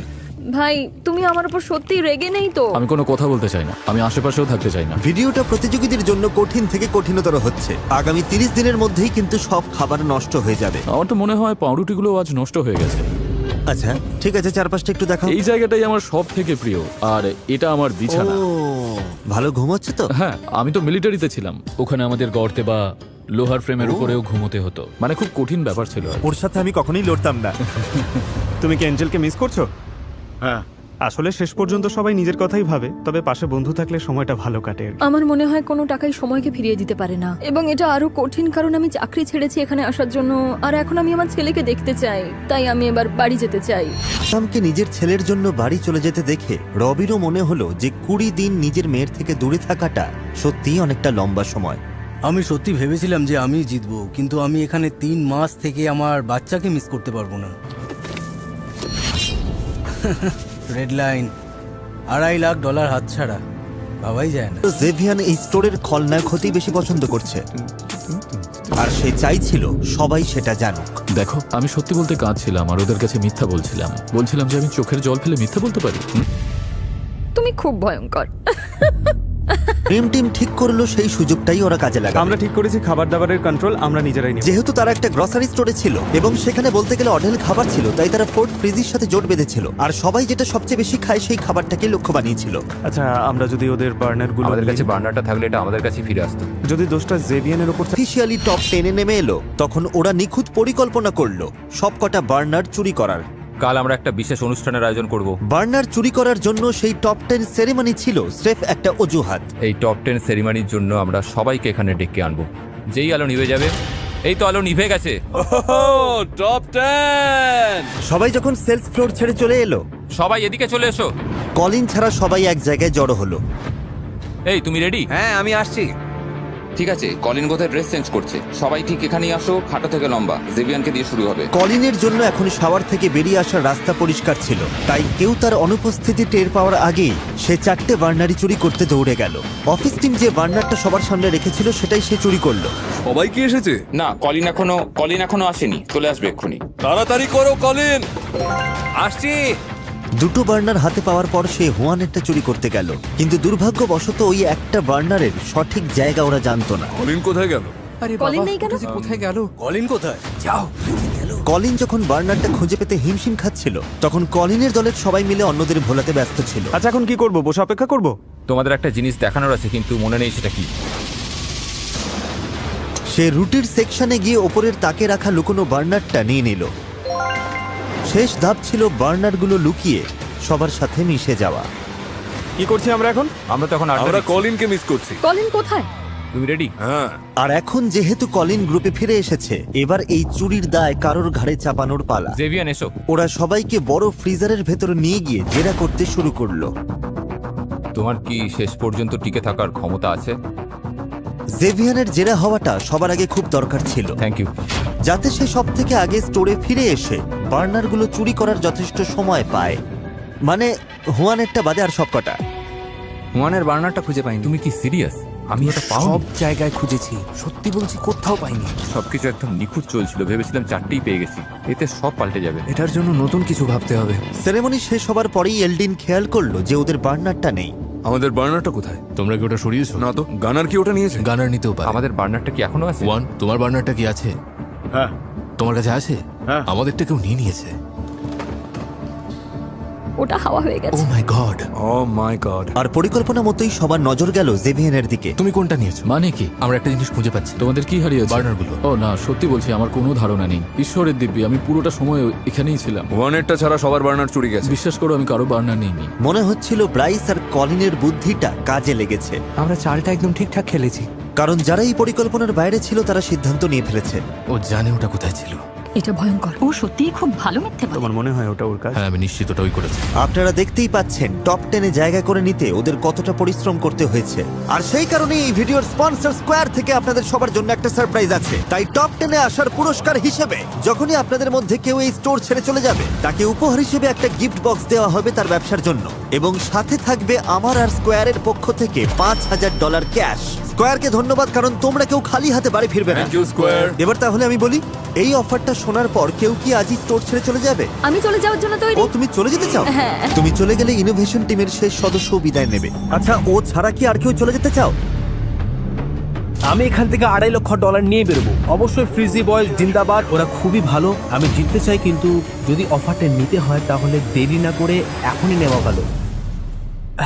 ভাই তুমি আমার উপর সত্যি রেগে নেই তো? আমি কোনো কথা বলতে চাই না, আমি আশেপাশেও থাকতে চাই না। ভিডিওটা প্রতিযোগীদের জন্য কঠিন থেকে কঠিনতর হচ্ছে। আগামী 30 দিনের মধ্যেই কিন্তু সব খাবার নষ্ট হয়ে যাবে। আমার তো মনে হয় পাউরুটিগুলো আজ নষ্ট হয়ে গেছে। আচ্ছা ঠিক আছে, চারপাশটা একটু দেখাও। এই জায়গাটাই আমার সব থেকে প্রিয়, আর এটা আমার বিছানা। ও, ভালো ঘুম হচ্ছে তো? হ্যাঁ, আমি তো মিলিটারিতে ছিলাম, ওখানে আমাদের গর্তে বা লোহার ফ্রেমের উপরেও ঘুমোতে হতো, মানে খুব কঠিন ব্যাপার ছিল। ওর সাথে আমি কখনোই লড়তাম না। তুমি কি অ্যাঞ্জেলকে মিস করছো? হ্যাঁ, আসলে শেষ পর্যন্ত সবাই নিজের কথাই ভাবে, তবে পাশে বন্ধু থাকলে সময়টা ভালো কাটে আর কি। আমার মনে হয় কোনো টাকাই সময়কে ফিরিয়ে দিতে পারে না, এবং এটা আরো কঠিন কারণ আমি চাকরি ছেড়েছি এখানে আসার জন্য, আর এখন আমি আমার ছেলেকে দেখতে চাই, তাই আমি এবার বাড়ি যেতে চাই। সামকে নিজের ছেলের জন্য বাড়ি চলে যেতে দেখে রবিরও মনে হলো যে 20 দিন নিজের মেয়ের থেকে দূরে থাকাটা সত্যিই অনেকটা লম্বা সময়। আমি সত্যি ভেবেছিলাম যে আমি জিতবো, কিন্তু আমি এখানে 3 মাস থেকে আমার বাচ্চাকে মিস করতে পারবো না। রেড লাইন, $2.5 লাখ হাতছাড়া, ভাবাই যায় না। তো জেভিয়ান এই স্টোরের খলনায়ক হতেই বেশি পছন্দ করছে, আর সে চাইছিল সবাই সেটা জানুক। দেখো, আমি সত্যি বলতে কাঁদছিলাম আর ওদের কাছে মিথ্যা বলছিলাম যে আমি চোখের জল ফেলে মিথ্যা বলতে পারি। তুমি খুব ভয়ঙ্কর। ড্রিম টিম ঠিক করলো সেই সুযোগটাই ওরা কাজে লাগাবে। আমরা ঠিক করেছি খাবার দাবারের কন্ট্রোল আমরা নিজেরাই নেব। যেহেতু তারা একটা গ্রসারি স্টোরে ছিল এবং সেখানে বলতে গেলে অঢেল খাবার ছিল, তাই তারা ফোর্ট ফ্রিজের সাথে জোট বেঁধেছিল, আর সবাই যেটা সবচেয়ে বেশি খায় সেই খাবারটাকে লক্ষ্য বানিয়েছিল। আচ্ছা, আমরা যদি ওদের বার্নারগুলো আমাদের কাছে বার্নারটা থাকলে এটা আমাদের কাছে ফিরে আসতো। যদি দোষটা জেভিয়ানের উপর অফিসিয়ালি টপ 10-এ নেমে এলো, তখন ওরা নিখুঁত পরিকল্পনা করলো সবকটা বার্নার চুরি করার। কাল আমরা একটা বিশেষ অনুষ্ঠানের আয়োজন করব। বার্নার চুরি করার জন্য সেই টপ 10 সেরেমনি ছিল স্রেফ একটা অজুহাত। এই টপ 10 সেরিমানির জন্য আমরা সবাইকে এখানে ডেকে আনবো। যেই আলো নিভে যাবে, এই তো আলো নিভে গেছে। টপ 10! সবাই যখন সেলস ফ্লোর ছেড়ে চলে এলো, সবাই এদিকে চলে এসো। কলিন ছাড়া সবাই এক জায়গায় জড়ো হলো। এই তুমি রেডি? হ্যাঁ, আমি আসছি। ঠিক আছে, কলিন কোথায় ড্রেস চেঞ্জ করছে? সবাই ঠিক এখানেই আসো, খাটো থেকে লম্বা, জেভিয়ানকে দিয়ে শুরু হবে। কলিনের জন্য এখন শাওয়ার থেকে বেরিয়ে আসার রাস্তা পরিষ্কার ছিল, তাই কেউ তার অনুপস্থিতি টের পাওয়ার আগেই সে 4টে বার্নারই চুরি করতে দৌড়ে গেল। অফিস টিম যে বার্নারটা সবার সামনে রেখেছিল সেটাই সে চুরি করলো। সবাই কি এসেছে? না, কলিন এখনো আসেনি, চলে আসবে এক্ষুনি। তাড়াতাড়ি করো কলিন। আসছি। 2টো বার্নার হাতে পাওয়ার পর সে হুয়ানেরটা চুরি করতে গেল, কিন্তু দুর্ভাগ্যবশত ওই একটা বার্নারের সঠিক জায়গা ওরা জানতো না। কলিন কোথায় গেল? কলিন নেই কেন? কোথায় গেল? কলিন কোথায়? কলিন যখন বার্নারটা খুঁজে পেতে হিমশিম খাচ্ছিল, তখন কলিনের দলের সবাই মিলে অন্যদের ভোলাতে ব্যস্ত ছিল। আচ্ছা, এখন কি করব? বসে অপেক্ষা করব? তোমাদের একটা জিনিস দেখানোর আছে, কিন্তু মনে নেই সেটা কি। সে রুটির সেকশনে গিয়ে ওপরের তাকে রাখা লুকোনো বার্নারটা নিয়ে নিল। শেষ ধাপ ছিল বার্নারগুলো লুকিয়ে সবার সাথে মিশে যাওয়া। কি করছি আমরা এখন? আমরা তখন আমরা কলিনকে মিস করছি। কলিন কোথায়? তুমি রেডি? হ্যাঁ। আর এখন যেহেতু কলিন গ্রুপে ফিরে এসেছে, এবার এই চুরির দায় কারোর ঘাড়ে চাপানোর পালা। জেভিয়ান এসো। ওরা সবাইকে বড় ফ্রিজারের ভেতর নিয়ে গিয়ে জেরা করতে শুরু করলো। তোমার কি শেষ পর্যন্ত টিকে থাকার ক্ষমতা আছে? জেভিয়ানের জেরা হওয়াটা সবার আগে খুব দরকার ছিল, থ্যাংক ইউ। যাতে সে সব থেকে আগে স্টোরে ফিরে এসে বার্নারগুলো চুরি করার যথেষ্ট সময় পায়। মানে হুয়ানেরটা বাদে আর সবকটা। ওয়ানের বার্নারটা খুঁজে পাইনি। তুমি কি সিরিয়াস? আমি ওটা পাও সব জায়গায় খুঁজেছি, সত্যি বলছি, কোথাও পাইনি। সবকিছু একদম নিখুঁত চলছিল, ভেবেছিলাম 4টেই পেয়ে গেছি। এতে সব পাল্টে যাবে। এটার জন্য নতুন কিছু ভাবতে হবে। সেরেমনি শেষ হবার পরেই এলডিন খেয়াল করলো যে ওদের বার্নারটা নেই। আমাদের বার্নারটা কোথায়? তোমরা কি ওটা সরিয়েছো? না তো, গানার কি ওটা নিয়েছে? গানার নিতেও পারে। আমাদের বার্নারটা কি এখনো আছে? ওয়ান, তোমার বার্নারটা কি আছে? হ্যাঁ, তোমার কাছে আছে? হ্যাঁ। আমাদেরটা কেউ নিয়ে নিয়েছে। ওটা হাওয়া হয়ে ও গেছে। মাই গড। ও মাই গড। আর পরিকল্পনা মতোই সবার নজর গেল জেভিয়ানের দিকে। তুমি কোনটা নিয়েছো? মানে কি? আমরা একটা জিনিস খুঁজে পাচ্ছি। তোমাদের কি হারিয়েছে? বার্নারগুলো। ও না, সত্যি বলছি আমার কোনো ধারণা নেই। ঈশ্বরের দিব্যি, আমি পুরোটা সময় এখানেই ছিলাম। ওয়ানেরটা ছাড়া সবার বার্নার চুরি গেছে। বিশ্বাস করো, আমি কারো বার্নার নিইনি। মনে হচ্ছিল ব্রাইস আর কলিনের বুদ্ধিটা কাজে লেগেছে, আমরা চালটা একদম ঠিকঠাক খেলেছি। কারণ যারা এই পরিকল্পনার বাইরে ছিল তারা সিদ্ধান্ত নিয়ে ফেলেছে। ও জানে ওটা কোথায় ছিল। এটা ভয়ঙ্কর। ও সত্যিই খুব ভালো মিথ্যে বলে। তোমার মনে হয় ওটা ওর কাজ? হ্যাঁ, আমি নিশ্চিত ওটা ওই করেছে। আপনারা দেখতেই পাচ্ছেন টপ 10-এ জায়গা করে নিতে ওদের কতটা পরিশ্রম করতে হয়েছে। আর সেই কারণে এই ভিডিওর স্পন্সর স্কোয়ার থেকে আপনাদের সবার জন্য একটা সারপ্রাইজ আছে। তাই টপ 10-এ আসার পুরস্কার হিসেবে যখনই আপনাদের মধ্যে কেউ এই স্টোর ছেড়ে চলে যাবে, তাকে উপহার হিসেবে একটা গিফট বক্স দেওয়া হবে তার ব্যবসার জন্য, এবং সাথে থাকবে আমার আর স্কোয়ারের পক্ষ থেকে $5,000 ক্যাশ স্কোয়ারকে ধন্যবাদ, কারণ তোমরা কেউ খালি হাতে বাড়ি ফিরবে না। Thank you square. এবার তাহলে আমি বলি, এই অফারটা শোনার পর কেউ কি আজই স্টোর ছেড়ে চলে যাবে? আমি চলে যাওয়ার জন্য তৈরি। ও, তুমি চলে যেতে চাও? হ্যাঁ। তুমি চলে গেলে ইনোভেশন টিমের শেষ সদস্য বিদায় নেবে। আচ্ছা, ও ছাড়া কি আর কেউ চলে যেতে চাও? আমি এখান থেকে $2.5 লাখ নিয়ে বেরোবো। অবশ্যই ফ্রিজি বয়েজ জিন্দাবাদ, ওরা খুবই ভালো। আমি জিততে চাই, কিন্তু যদি অফারটা নিতে হয় তাহলে দেরি না করে এখনই নেওয়া ভালো।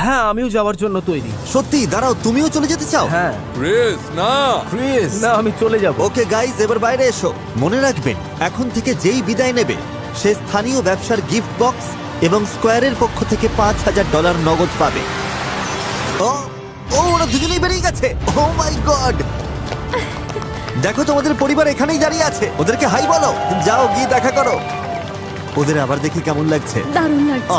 হ্যাঁ, আমিও যাওয়ার জন্য তৈরি। সত্যি? দাঁড়াও, তুমিও চলে যেতে চাও? হ্যাঁ। ক্রিস না, ক্রিস না, আমি চলে যাব। ওকে গাইজ, এবার বাইরে এসো। মনে রাখবেন, এখন থেকে যেই বিদায় নেবে সে স্থানীয় ব্যবসার গিফট বক্স এবং স্কোয়ারের পক্ষ থেকে $5,000 নগদ পাবে। ও ও, ওরা দুজনেই বেরিয়ে গেছে। ও মাই গড! দেখো, তোমাদের পরিবার এখানেই দাঁড়িয়ে আছে। ওদেরকে হাই বলো। যাও, গিয়ে দেখা করো। ওদের আবার দেখি কেমন লাগছে। দারুণ লাগছে।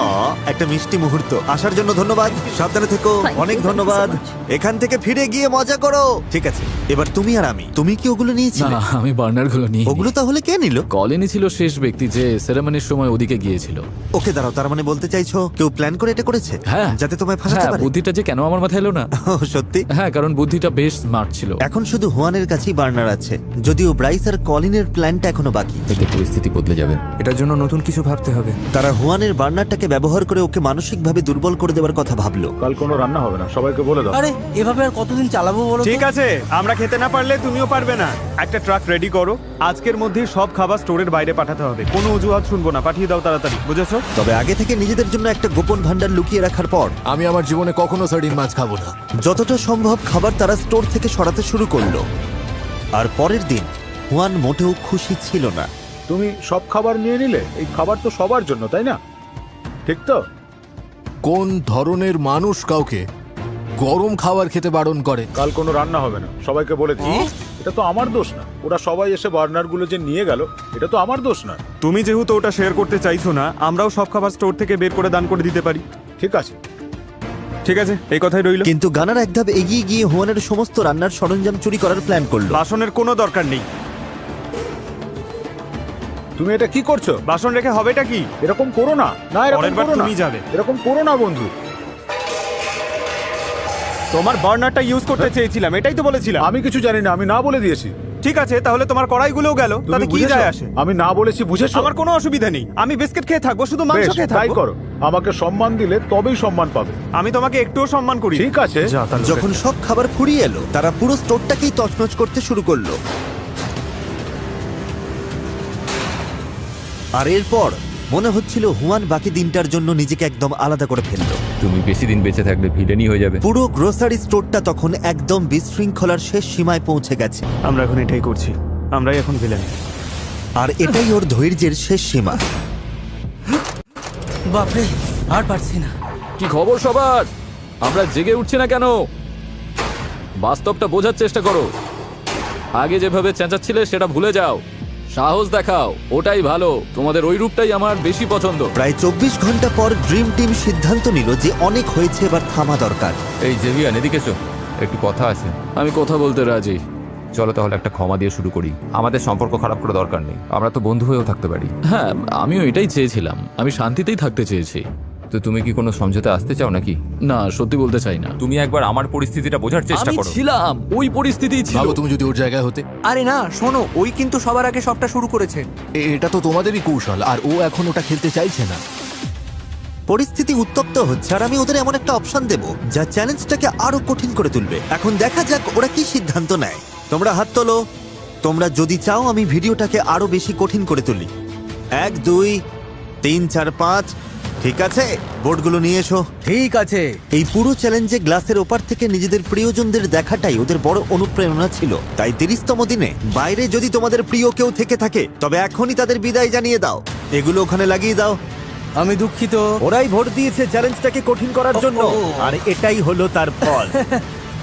একটা মিষ্টি মুহূর্ত। আসার জন্য ধন্যবাদ, সাবধানে থেকো। Thank you, অনেক thank you so ধন্যবাদ। much. এখান থেকে ফিরে গিয়ে মজা করো। ঠিক আছে, এবার তুমি আর আমি। তুমি কি ওগুলো নিয়েছিলে? না, আমি বার্নারগুলো নিয়ে ওগুলো তাহলে কে নিল? কলিনই ছিল শেষ ব্যক্তি যে সেরেমনির সময় ওদিকে গিয়েছিল। ওকে দাঁড়াও, তার মানে বলতে চাইছো কেউ প্ল্যান করে এটা করেছে? হ্যাঁ, যাতে তোমায় ফাঁসাতে হ্যাঁ, পারে? বুদ্ধিটা যে কেন আমার মাথায় এলো না। ও, সত্যি? হ্যাঁ, কারণ বুদ্ধিটা বেশ স্মার্ট ছিল। এখন শুধু হুয়ানের কাছেই বার্নার আছে, যদিও ব্রাইস আর কলিনের প্ল্যানটা এখনো বাকি। এতে পরিস্থিতি বদলে যাবে। এটার জন্য নতুন কিছু ভাবতে হবে। তারা হুয়ানের বার্নারটাকে ব্যবহার করে ওকে মানসিকভাবে দুর্বল করে দেওয়ার কথা ভাবলো। কাল কোনো রান্না হবে না, সবাইকে বলে দাও। আরে এভাবে আর কতদিন চালাবো বলো তো? ঠিক আছে, আমরা খেতে না পারলে তুমিও পারবে না। একটা ট্রাক রেডি করো, আজকের মধ্যেই সব খাবার স্টোরের বাইরে পাঠাতে হবে। কোনো অজুহাত শুনবো না, পাঠিয়ে দাও তাড়াতাড়ি, বুঝেছো? তবে আগে থেকে নিজেদের জন্য একটা গোপন ভান্ডার লুকিয়ে রাখার পর আমি আমার জীবনে কখনো সার্ডিন মাছ খাবো না। যতটা সম্ভব খাবার তারা স্টোর থেকে সরাতে শুরু করলো। আর পরের দিন হুয়ান মোটেও খুশি ছিল না। তুমি সব খাবার নিয়ে নিলে? এই খাবার তো সবার জন্য, তাই না? ঠিক তো? কোন ধরনের মানুষ কাউকে গরম খাবার খেতে বারণ করে? কাল কোনো রান্না হবে না, সবাইকে বলে দিই। এটা তো আমার দোষ না। ওরা সবাই এসে বার্নার গুলো যে নিয়ে গেল, এটা তো আমার দোষ না। তুমি যেহেতু ওটা শেয়ার করতে চাইছো না, আমরাও সব খাবার স্টোর থেকে বের করে দান করে দিতে পারি। ঠিক আছে, ঠিক আছে, এই কথাই রইল। কিন্তু গানার এক ধাপ এগিয়ে গিয়ে হুয়ানের সমস্ত রান্নার সরঞ্জাম চুরি করার প্ল্যান করলো। বাসনের কোনো দরকার নেই। তুমি এটা কি করছো? বাসন রেখে হবেটা কি? এরকম করো না। না, এরকম পরের বার করো না। তুমি যাবে। এরকম করো না বন্ধু। তোমার বার্নারটা ইউজ করতে চেয়েছিলাম, এটাই তো বলেছিলাম। আমি কিছু জানি না, আমি না বলে দিয়েছি। ঠিক আছে, তাহলে তোমার কড়াইগুলোও গেল, তুমি তাতে কি বুঝেছো? যায় আসে? আমি না বলেছি, বুঝেছো? আমার কোনো অসুবিধা নেই, আমি বিস্কিট খেয়ে থাকবো, শুধু মাংস বেশ, খেয়ে তাই থাকবো। করো। আমাকে সম্মান দিলে তবেই সম্মান পাবে। আমি তোমাকে একটুও সম্মান করি। ঠিক আছে। যখন সব খাবার ফুরিয়ে এলো, তারা পুরো স্টোরটাকেই তছনছ করতে শুরু করলো। আর এরপর মনে হচ্ছিল হুয়ান বাকি দিনটার জন্য নিজেকে একদম আলাদা করে ফেললো। তুমি বেশি দিন বেঁচে থাকলে ভিলেনই হয়ে যাবে। পুরো গ্রোসারি স্টোরটা তখন একদম বিশৃঙ্খলার শেষ সীমায় পৌঁছে গেছে। আমরা এখন এটাই করছি, আমরাই এখন ভিলেন। আর এটাই ওর ধৈর্যের শেষ সীমা। বাপরে, আর পারছি না। কি খবর সবার? আমরা জেগে উঠছি না কেন? বাস্তবটা বোঝার চেষ্টা করো। আগে যেভাবে চেঁচাচ্ছিলে সেটা ভুলে যাও, সাহস দেখাও, ওটাই ভালো। তোমাদের ওই রূপটাই আমার বেশি পছন্দ। প্রায় 24 ঘন্টা পর ড্রিম টিম সিদ্ধান্ত নিল যে অনেক হয়েছে, এবার থামা দরকার। এই জেভিয়ান, এদিকে এসো, একটু কথা আছে। আমি কথা বলতে রাজি। চলো তাহলে একটা ক্ষমা দিয়ে শুরু করি। আমাদের সম্পর্ক খারাপ করা দরকার নেই, আমরা তো বন্ধু হয়েও থাকতে পারি। হ্যাঁ, আমিও এটাই চেয়েছিলাম। আমি শান্তিতেই থাকতে চেয়েছি। তো তুমি কি কোনো সমঝোতা আসতে চাও নাকি? না, সত্যি বলতে চাই না। তুমি একবার আমার পরিস্থিতিটা বোঝার চেষ্টা আমি করো। ছিলাম ওই পরিস্থিতিই ছিল। ভাবো তুমি যদি ওর জায়গায় হতে। আরে না, শোনো, ওই কিন্তু সবার আগে সবটা শুরু করেছে। এটা তো তোমাদেরই কৌশল, আর ও এখন ওটা খেলতে চাইছে না। পরিস্থিতি উত্তপ্ত হচ্ছে, আর আমি ওদের এমন একটা অপশন দেব যা চ্যালেঞ্জটাকে আরো কঠিন করে তুলবে। এখন দেখা যাক ওরা কি সিদ্ধান্ত নেয়। তোমরা হাত তোলো, তোমরা যদি চাও আমি ভিডিওটাকে আরো বেশি কঠিন করে তুলি। 1 2 3 4 5। ঠিক আছে, বোর্ডগুলো নিয়ে এসো। ঠিক আছে। এই পুরো চ্যালেঞ্জে গ্লাসের ওপার থেকে নিজেদের প্রিয়জনদের দেখাটাই ওদের বড় অনুপ্রেরণা ছিল। তাই 30তম দিনে বাইরে যদি তোমাদের প্রিয় কেউ থেকে থাকে, তবে এখনই তাদের বিদায় জানিয়ে দাও। এগুলো ওখানে লাগিয়ে দাও। আমি দুঃখিত। ওরাই ভোট দিয়েছে চ্যালেঞ্জটাকে কঠিন করার জন্য, আর এটাই হলো তার ফল।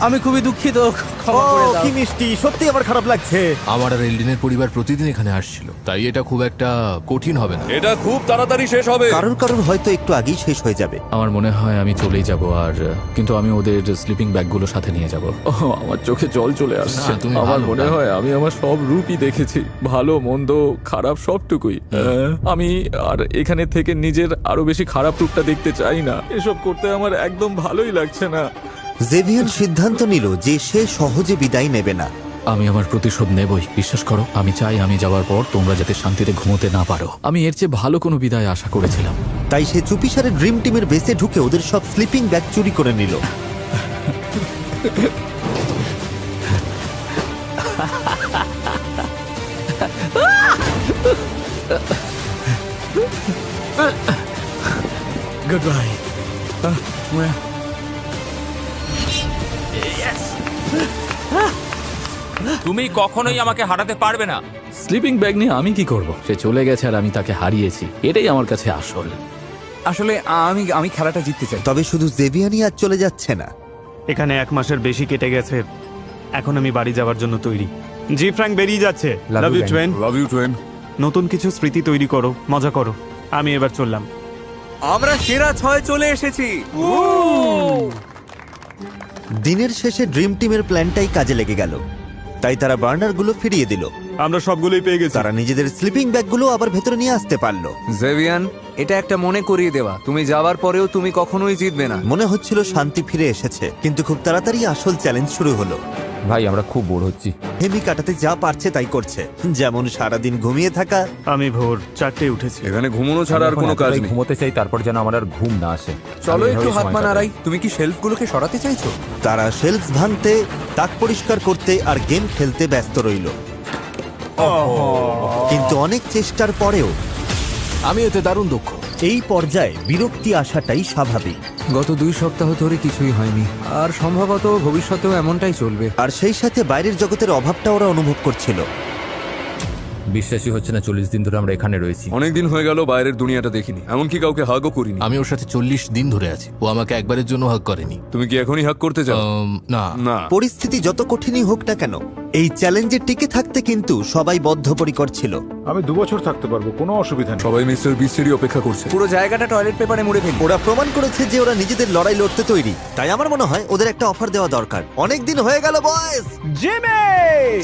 আমি খুবই দুঃখিত, ক্ষমা করে দাও। কি মিষ্টি, সত্যি আমার খারাপ লাগছে। আমার আর এলডিনের পরিবার প্রতিদিন এখানে আসছিল, তাই এটা খুব একটা কঠিন হবে না। এটা খুব তাড়াতাড়ি শেষ হবে। কারোর হয়তো একটু আগেই শেষ হয়ে যাবে। আমার মনে হয় আমি চলেই যাব, আর কিন্তু আমি ওদের স্লিপিং ব্যাগগুলো সাথে নিয়ে যাব। আমার চোখে জল চলে আসছে। না, তুমি আমার ভালো, মনে না। হয় আমি আমার সব রূপই দেখেছি, ভালো মন্দ খারাপ সবটুকুই। আমি আর এখানে থেকে নিজের আরো বেশি খারাপ রূপটা দেখতে চাই না। এসব করতে আমার একদম ভালোই লাগছে না। জেভিয়ান সিদ্ধান্ত নিল যে সে সহজে বিদায় নেবে না। আমি আমার প্রতিশোধ নেবই, বিশ্বাস করো। আমি চাই আমি যাওয়ার পর তোমরা যাতে শান্তিতে ঘুমোতে না পারো। আমি এর চেয়ে ভালো কোনো বিদায় আশা করেছিলাম। তাই সে চুপিসারে ড্রিম টিমের বেসে ঢুকে ওদের সব স্লিপিং ব্যাগ চুরি করে নিল। Good bye. তুমি কখনোই আমাকে হারাতে পারবে না। স্লিপিং ব্যাগ নিয়ে আমি কি করব? সে চলে গেছে আর আমি তাকে হারিয়েছি, এটাই আমার কাছে আসল। আসলে আমি খেলাটা জিততে চাই। তবে শুধু জেভিয়ানই আজ চলে যাচ্ছে না। এখানে 1 মাসের বেশি কেটে গেছে, এখন আমি বাড়ি যাওয়ার জন্য তৈরি। জি ফ্র্যাঙ্ক বেরিয়ে যাচ্ছে। Love you Tuyen. Love you Tuyen. নতুন কিছু স্মৃতি তৈরি করো, মজা করো। আমি এবার চললাম। আমরা সেরা 6 চলে এসেছি। দিনের শেষে ড্রিম টিমের প্ল্যানটাই কাজে লেগে গেল, তাই তারা বার্নারগুলো ফিরিয়ে দিল। আমরা সবগুলোই পেয়ে গেছি। তারা নিজেদের স্লিপিং ব্যাগগুলো আবার ভেতরে নিয়ে আসতে পারলো। জেভিয়ান, এটা একটা মনে করিয়ে দেওয়া, তুমি যাওয়ার পরেও তুমি কখনোই জিতবে না। মনে হচ্ছিল শান্তি ফিরে এসেছে, কিন্তু খুব তাড়াতাড়ি আসল চ্যালেঞ্জ শুরু হলো। ভাই আমরা খুব বোর হচ্ছি। হেমি কাটাতে যা পারছে তাই করছে, যেমন সারাদিন ঘুমিয়ে থাকা। আমি ভোর 4টে উঠেছি। এখানে ঘুমানো ছাড়া আর কোনো কাজ নেই। ঘুমোতে চাই, তারপর যেন আমার আর ঘুম না আসে। চলো আমি একটু এভাবেই হাত সময় পা কাটাই। নাড়াই। তুমি কি শেলফগুলোকে সরাতে চাইছো? তারা শেলফ ভাঙতে, তাক পরিষ্কার করতে আর গেম খেলতে ব্যস্ত রইল। কিন্তু অনেক চেষ্টার পরেও আমি এতে দারুণ দক্ষ। এই পর্যায়ে বিরক্তি আসাটাই স্বাভাবিক। গত 2 সপ্তাহ ধরে কিছুই হয়নি, আর সম্ভবত ভবিষ্যতেও এমনটাই চলবে। আর সেই সাথে বাইরের জগতের অভাবটা ওরা অনুভব করছিল। বিশ্বাসই হচ্ছে না 40 দিন ধরে আমরা এখানে রয়েছি। অনেকদিন হয়ে গেল বাইরের দুনিয়াটা দেখিনি, এমনকি কাউকে হাগও করিনি। আমি ওর সাথে 40 দিন ধরে আছি, ও আমাকে একবারের জন্য হাগ করেনি। তুমি কি এখনই হাগ করতে চাও? না না। পরিস্থিতি যত কঠিনই হোক না কেন, এই চ্যালেঞ্জে টিকে থাকতে কিন্তু সবাই বদ্ধপরিকর ছিল। আমি 2 বছর থাকতে পারবো, কোনো অসুবিধা নেই। সবাই মিস্টার বিস্টেরই অপেক্ষা করছে। পুরো জায়গাটা টয়লেট পেপারে মুড়ে ফেলি। ওরা প্রমাণ করেছে যে ওরা নিজেদের লড়াই লড়তে তৈরি, তাই আমার মনে হয় ওদের একটা অফার দেওয়া দরকার। অনেক দিন হয়ে গেল বয়েজ। জিমি!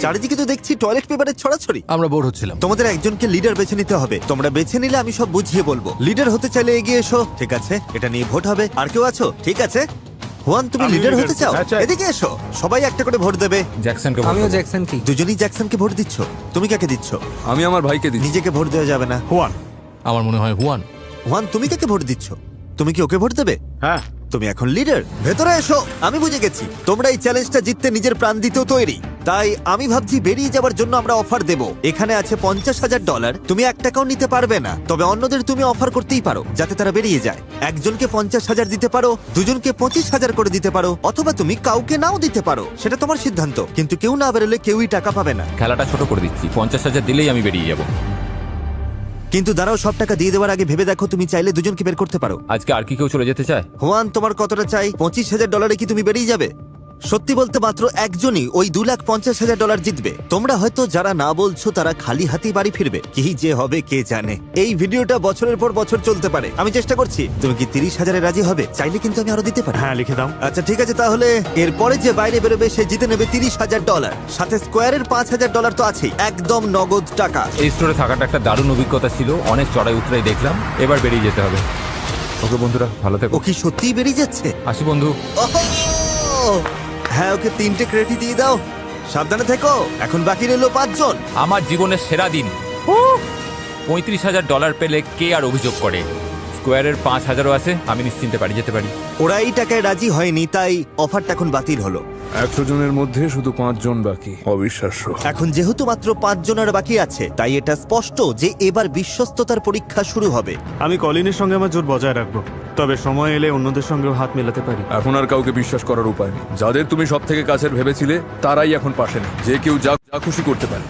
চারিদিকে তো দেখছি টয়লেট পেপারের ছড়াছড়ি। আমরা বোর হচ্ছিলাম। তোমাদের একজনকে লিডার বেছে নিতে হবে। তোমরা বেছে নিলে আমি সব বুঝিয়ে বলবো। লিডার হতে চাইলে এগিয়ে এসো। ঠিক আছে, এটা নিয়ে ভোট হবে। আর কেউ আছো? ঠিক আছে, হুয়ান তুমি আমি লিডার leader হতে চাও? হ্যাঁ, চাই। এদিকে এসো, সবাই একটা করে ভোট দেবে। জ্যাকসনকে আমিও জ্যাকসন কি। দুজনেই জ্যাকসনকে ভোট দিচ্ছ। তুমি কাকে দিচ্ছ? আমি আমার ভাইকে দিচ্ছি। নিজেকে ভোট দেওয়া যাবে না। হুয়ান। আমার মনে হয় হুয়ান। হুয়ান তুমি কাকে ভোট দিচ্ছ? তুমি কি ওকে ভোট দেবে? হ্যাঁ, তুমি এখন লিডার। ভেতরে এসো, আমি বুঝে গেছি তোমরা এই চ্যালেঞ্জটা জিততে নিজের প্রাণ দিতেও তৈরি। তাই আমি ভাবছি বেরিয়ে যাবার জন্য আমরা অফার দেব। এখানে আছে $50,000। তুমি 1 টাকাও নিতে পারবে না, তবে অন্যদের তুমি অফার করতেই পারো যাতে তারা বেরিয়ে যায়। একজনকে 50,000 দিতে পারো, দুজনকে 25,000 করে দিতে পারো, অথবা তুমি কাউকে নাও দিতে পারো। সেটা তোমার সিদ্ধান্ত, কিন্তু কেউ না বেরোলে কেউই টাকা পাবে না। খেলাটা ছোট করে দিচ্ছি, 50,000 দিলেই আমি বেরিয়ে যাব। কিন্তু দাঁড়াও, সব টাকা দিয়ে দেওয়ার আগে ভেবে দেখো, তুমি চাইলে দুজনকে বের করতে পারো। আজকে আর কি কেউ চলে যেতে চায়? হুয়ান তোমার কতটা চাই? $25,000 কি তুমি বেরিয়ে যাবে? সত্যি বলতে মাত্র একজনই ওই $250,000 জিতবে। তোমরা হয়তো যারা না বলছো তারা খালি হাতেই বাড়ি ফিরবে। কি যে হবে কে জানে। এই ভিডিওটা বছরের পর বছর চলতে পারে। আমি চেষ্টা করছি। তুমি কি 30,000-এ রাজি হবে? চাইলে কিন্তু আমি আরো দিতে পারি। হ্যাঁ, লিখে দাও। আচ্ছা ঠিক আছে, তাহলে এরপরে যে বাইরে বেরোবে সে জিতে নেবে $30,000। সাথে স্কোয়ারের $5,000 তো আছেই, একদম নগদ টাকা। এই স্টোরে থাকাটা একটা দারুণ অভিজ্ঞতা ছিল, অনেক চড়াই উতরাই দেখলাম। এবার বেরিয়ে যেতে হবে। ওকে বন্ধুরা, ভালো থেকো। ও কি সত্যিই বেরিয়ে যাচ্ছে? আসি বন্ধু। ওহো! হ্যাঁ, ওকে 3টে ক্রেডিট দিয়ে দাও। সাবধানে থেকো। এখন বাকি রইল 5 জন। আমার জীবনের সেরা দিন। $35,000 পেলে কে আর অভিযোগ করে? স্কোয়ারের 5,000ও আছে, আমি নিশ্চিন্তে বাড়ি যেতে পারি। ওরা এই টাকায় রাজি হয়নি, তাই অফারটা এখন বাতিল হলো। 100 জনের মধ্যে শুধু 5 জন বাকি। অবিশ্বাস্য। এখন যেহেতু মাত্র 5 জনের বাকি আছে, তাই এটা স্পষ্ট যে এবার বিশ্বস্ততার পরীক্ষা শুরু হবে। আমি কলিনের সঙ্গে আমার জোর বজায় রাখবো, তবে সময় এলে অন্যদের সঙ্গেও হাত মেলাতে পারি। এখন আর কাউকে বিশ্বাস করার উপায় নেই। যাদের তুমি সব থেকে কাছের ভেবেছিলে তারাই এখন পাশে নেই। যে কেউ যা যা খুশি করতে পারে।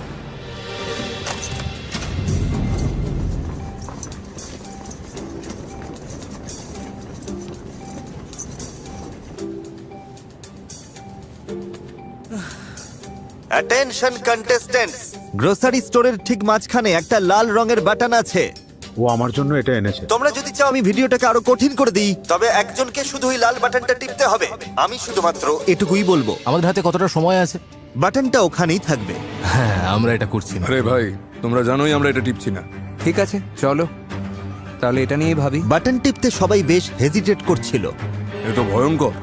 অ্যাটেনশন কন্টেস্ট্যান্টস, গ্রোসারি স্টোরের ঠিক মাঝখানে একটা লাল রঙের বাটন আছে। ও আমার জন্য এটা এনেছে। তোমরা যদি চাও আমি ভিডিওটাকে আরো কঠিন করে দিই, তবে একজনকে শুধু ওই লাল বাটনটা টিপতে হবে। আমি শুধুমাত্র এটুকুই বলবো। আমাদের হাতে কতটা সময় আছে? বাটনটা ওখানেই থাকবে। হ্যাঁ, আমরা এটা করছি না। আরে ভাই, তোমরা জানোই আমরা এটা টিপছি না। ঠিক আছে, চলো তাহলে এটা নিয়েই ভাবি। বাটন টিপতে সবাই বেশ হেজিটেট করছিল। এ তো ভয়ঙ্কর।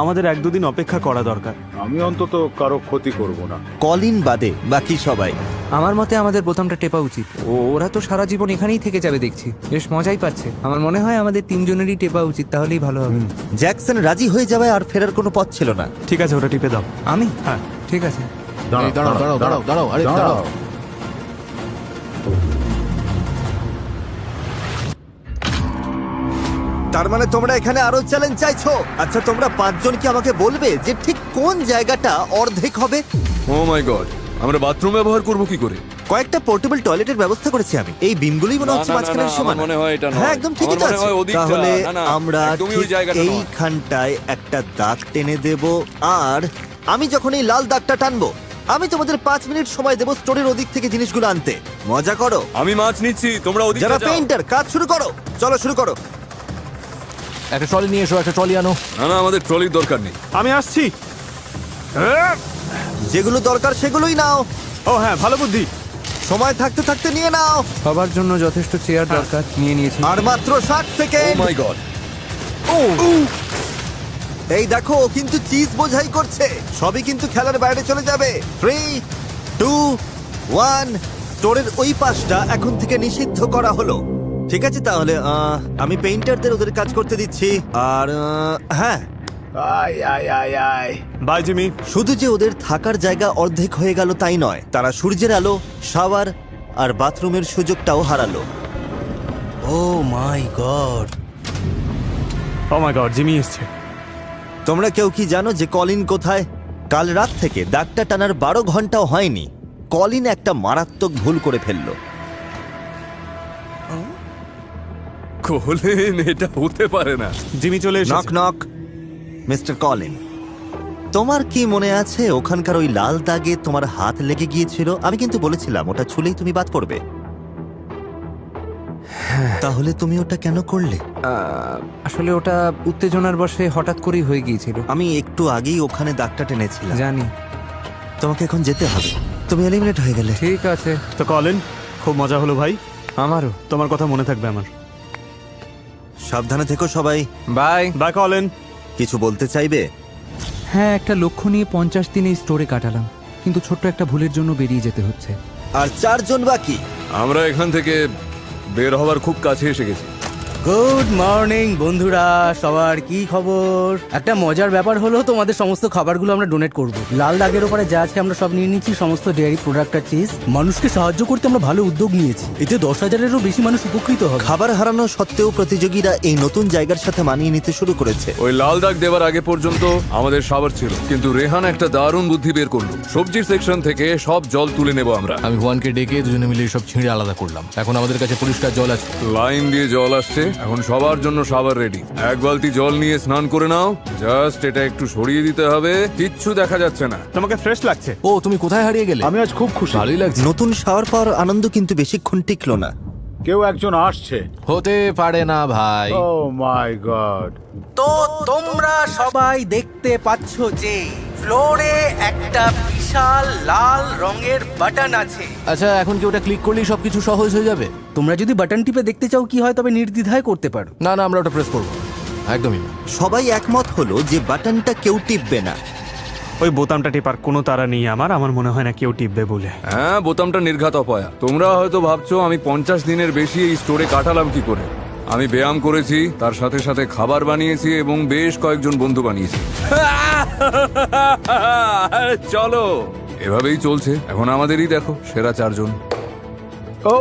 আমাদের 1-2 দিন অপেক্ষা করা দরকার। আমি অন্তত কারো ক্ষতি করব না। কলিন বাদে বাকি সবাই। আমার মতে আমাদের বোতামটা টেপা উচিত। ওরা তো সারা জীবন এখানেই থেকে যাবে দেখছি, বেশ মজাই পাচ্ছে। আমার মনে হয় আমাদের 3 জনেরই টেপা উচিত, তাহলেই ভালো হবে। জ্যাকসন রাজি হয়ে যাওয়ায় আর ফেরার কোনো পথ ছিল না। ঠিক আছে, ওটা টিপে দাও। আমি? হ্যাঁ ঠিক আছে। এই, দাঁড়াও, আরে দাঁড়াও। তার মানে তোমরা এখানে আরো চ্যালেঞ্জ চাইছো? আচ্ছা, তোমরা 5 জন কি আমাকে বলবে যে ঠিক কোন জায়গাটা অর্ধেক হবে? ও মাই গড, আমরা বাথরুম ব্যবহার করব কি করে? কয়েকটা পোর্টেবল টয়লেটের ব্যবস্থা করেছি আমি। এই বিমগুলোই মনে হচ্ছে মাঝখানের সমান। মনে হয় এটা নয়। হ্যাঁ, একদম ঠিকই তো আমার মনে আছে। হয় ওদিকটা। তাহলে না, আমরা একদমই ওই ঠিক জায়গাটা নয়। এইখানটায় একটা দাগ টেনে দেব, আর আমি যখন এই লাল দাগটা টানবো, আমি তোমাদের 5 মিনিট সময় দেবো স্টোরের ওদিক থেকে জিনিসগুলো আনতে। মজা করো। আমি মাছ নিচ্ছি, তোমরা ওদিকে যারা যাও। পেইন্টার, কাজ শুরু করো। চলো শুরু করো। একটা ট্রলি নিয়ে এসো, একটা ট্রলি আনো। না, আমাদের ট্রলির দরকার নেই। আমি আসছি। যেগুলো দরকার সেগুলোই নাও। ও হ্যাঁ, ভালো বুদ্ধি। সময় থাকতে থাকতে নিয়ে নাও। সবার জন্য যথেষ্ট চেয়ার দরকার, নিয়ে নিয়েছি। আর মাত্র 60 ও সেকেন্ড। মাই গড। এই দেখো, ও কিন্তু চিজ বোঝাই করছে। সবই কিন্তু খেলার বাইরে চলে যাবে। 3, 2, 1। স্টোরের ওই পাশটা এখন থেকে নিষিদ্ধ করা হলো। ঠিক আছে, তাহলে আমি পেইন্টারদের ওদের কাজ করতে দিচ্ছি। আর হ্যাঁ, বাই জিমি। শুধু যে ওদের থাকার জায়গা অর্ধেক হয়ে গেল তাই নয়, তারা সূর্যের আলো, শাওয়ার আর বাথরুমের সুযোগটাও হারালো। ও মাই গড। ও মাই গড, জিমি এসছে। তোমরা কেউ কি জানো যে কলিন কোথায়? কাল রাত থেকে দাগটা টানার 12 ঘন্টাও হয়নি, কলিন একটা মারাত্মক ভুল করে ফেললো। কলিন, এটা হতে পারে না। জিমি চলে নক এসেছে। নক। মিস্টার কলিন, তোমার কি মনে আছে ওখানকার ওই লাল দাগে তোমার হাত লেগে গিয়েছিল? আমি কিন্তু বলেছিলাম ওটা ছুলেই তুমি বাদ পড়বে। তাহলে তুমি ওটা কেন করলে? আসলে ওটা উত্তেজনার বশে হঠাৎ করেই হয়ে গিয়েছিল। আমি একটু আগেই ওখানে দাগটা টেনেছিলাম। জানি। তোমাকে এখন যেতে হবে, তুমি এলিমিনেট হয়ে গেলে। ঠিক আছে। তো কলিন, খুব মজা হলো ভাই। আমারও। তোমার কথা মনে থাকবে আমার। সাবধানে থেকো সবাই। বাই। Bye Colin. কিছু বলতে চাইবে? হ্যাঁ, একটা লক্ষ্য নিয়ে 50 দিন এই স্টোরে কাটালাম, কিন্তু ছোট্ট একটা ভুলের জন্য বেরিয়ে যেতে হচ্ছে। আর 4 জন বাকি। আমরা এখান থেকে বের হওয়ার খুব কাছে এসে গেছি। গুড মর্নিং বন্ধুরা, সবার কি খবর? একটা মজার ব্যাপার হলো, তোমাদের সমস্ত খাবারগুলো আমরা ডোনেট করব। লাল দাগের ওপরে যা আছে আমরা সব নিয়ে নিচ্ছি, সমস্ত ডেয়ারি প্রোডাক্ট আর চিজ। মানুষকে সাহায্য করতে আমরা ভালো উদ্যোগ নিয়েছি, এতে 10,000-এরও বেশি মানুষ উপকৃত হবে। খাবার হারানো সত্ত্বেও প্রতিযোগীরা এই নতুন জায়গার সাথে মানিয়ে নিতে শুরু করেছে। ওই লাল দাগ দেওয়ার আগে পর্যন্ত আমাদের সাবার ছিল, কিন্তু রেহান একটা দারুণ বুদ্ধি বের করলো। সবজির সেকশন থেকে সব জল তুলে নেব আমরা। আমি হুয়ানকে ডেকে দুজনে মিলে সব ছিঁড়ে আলাদা করলাম। এখন আমাদের কাছে পরিষ্কার জল আছে। লাইন দিয়ে জল আসছে, এখন সবার জন্য সাবার রেডি। 1 বালতি জল নিয়ে স্নান করে নাও। জাস্ট এটা একটু সরিয়ে দিতে হবে, কিচ্ছু দেখা যাচ্ছে না। তোমাকে ফ্রেশ লাগছে। ও, তুমি কোথায় হারিয়ে গেলে? আমি আজ খুব খুশি। ভালোই লাগছে। নতুন শাওয়ার পাওয়ার আনন্দ কিন্তু বেশিক্ষণ টিকলো না। কেউ একজন আসছে। হতে পারে না ভাই। ও মাই গড। তো তোমরা সবাই দেখতে পাচ্ছ যে ফ্লোরে একটা বিশাল লাল রঙের বাটন আছে। আচ্ছা, এখন কি ওটা ক্লিক করলেই সবকিছু সহজ হয়ে যাবে? তোমরা যদি বাটন টিপে দেখতে চাও কি হয়, তবে নির্দ্বিধায় করতে পারো। না, আমরা ওটা প্রেস করবো। একদমই না। সবাই একমত হলো যে বাটনটা কেউ টিপবে না। ওই বোতামটা টিপার কোনো তাড়া নেই আমার মনে হয় না কেউ টিপবে বলে। হ্যাঁ, বোতামটা নির্ঘাত অপয়া। তোমরা হয়তো ভাবছো আমি 50 দিনের বেশি এই স্টোরে কাটালাম কি করে। আমি ব্যায়াম করেছি, তার সাথে সাথে খাবার বানিয়েছি এবং বেশ কয়েকজন বন্ধু বানিয়েছি। চলো, এভাবেই চলছে। এখন আমাদেরই দেখো, সেরা 4 জন। ও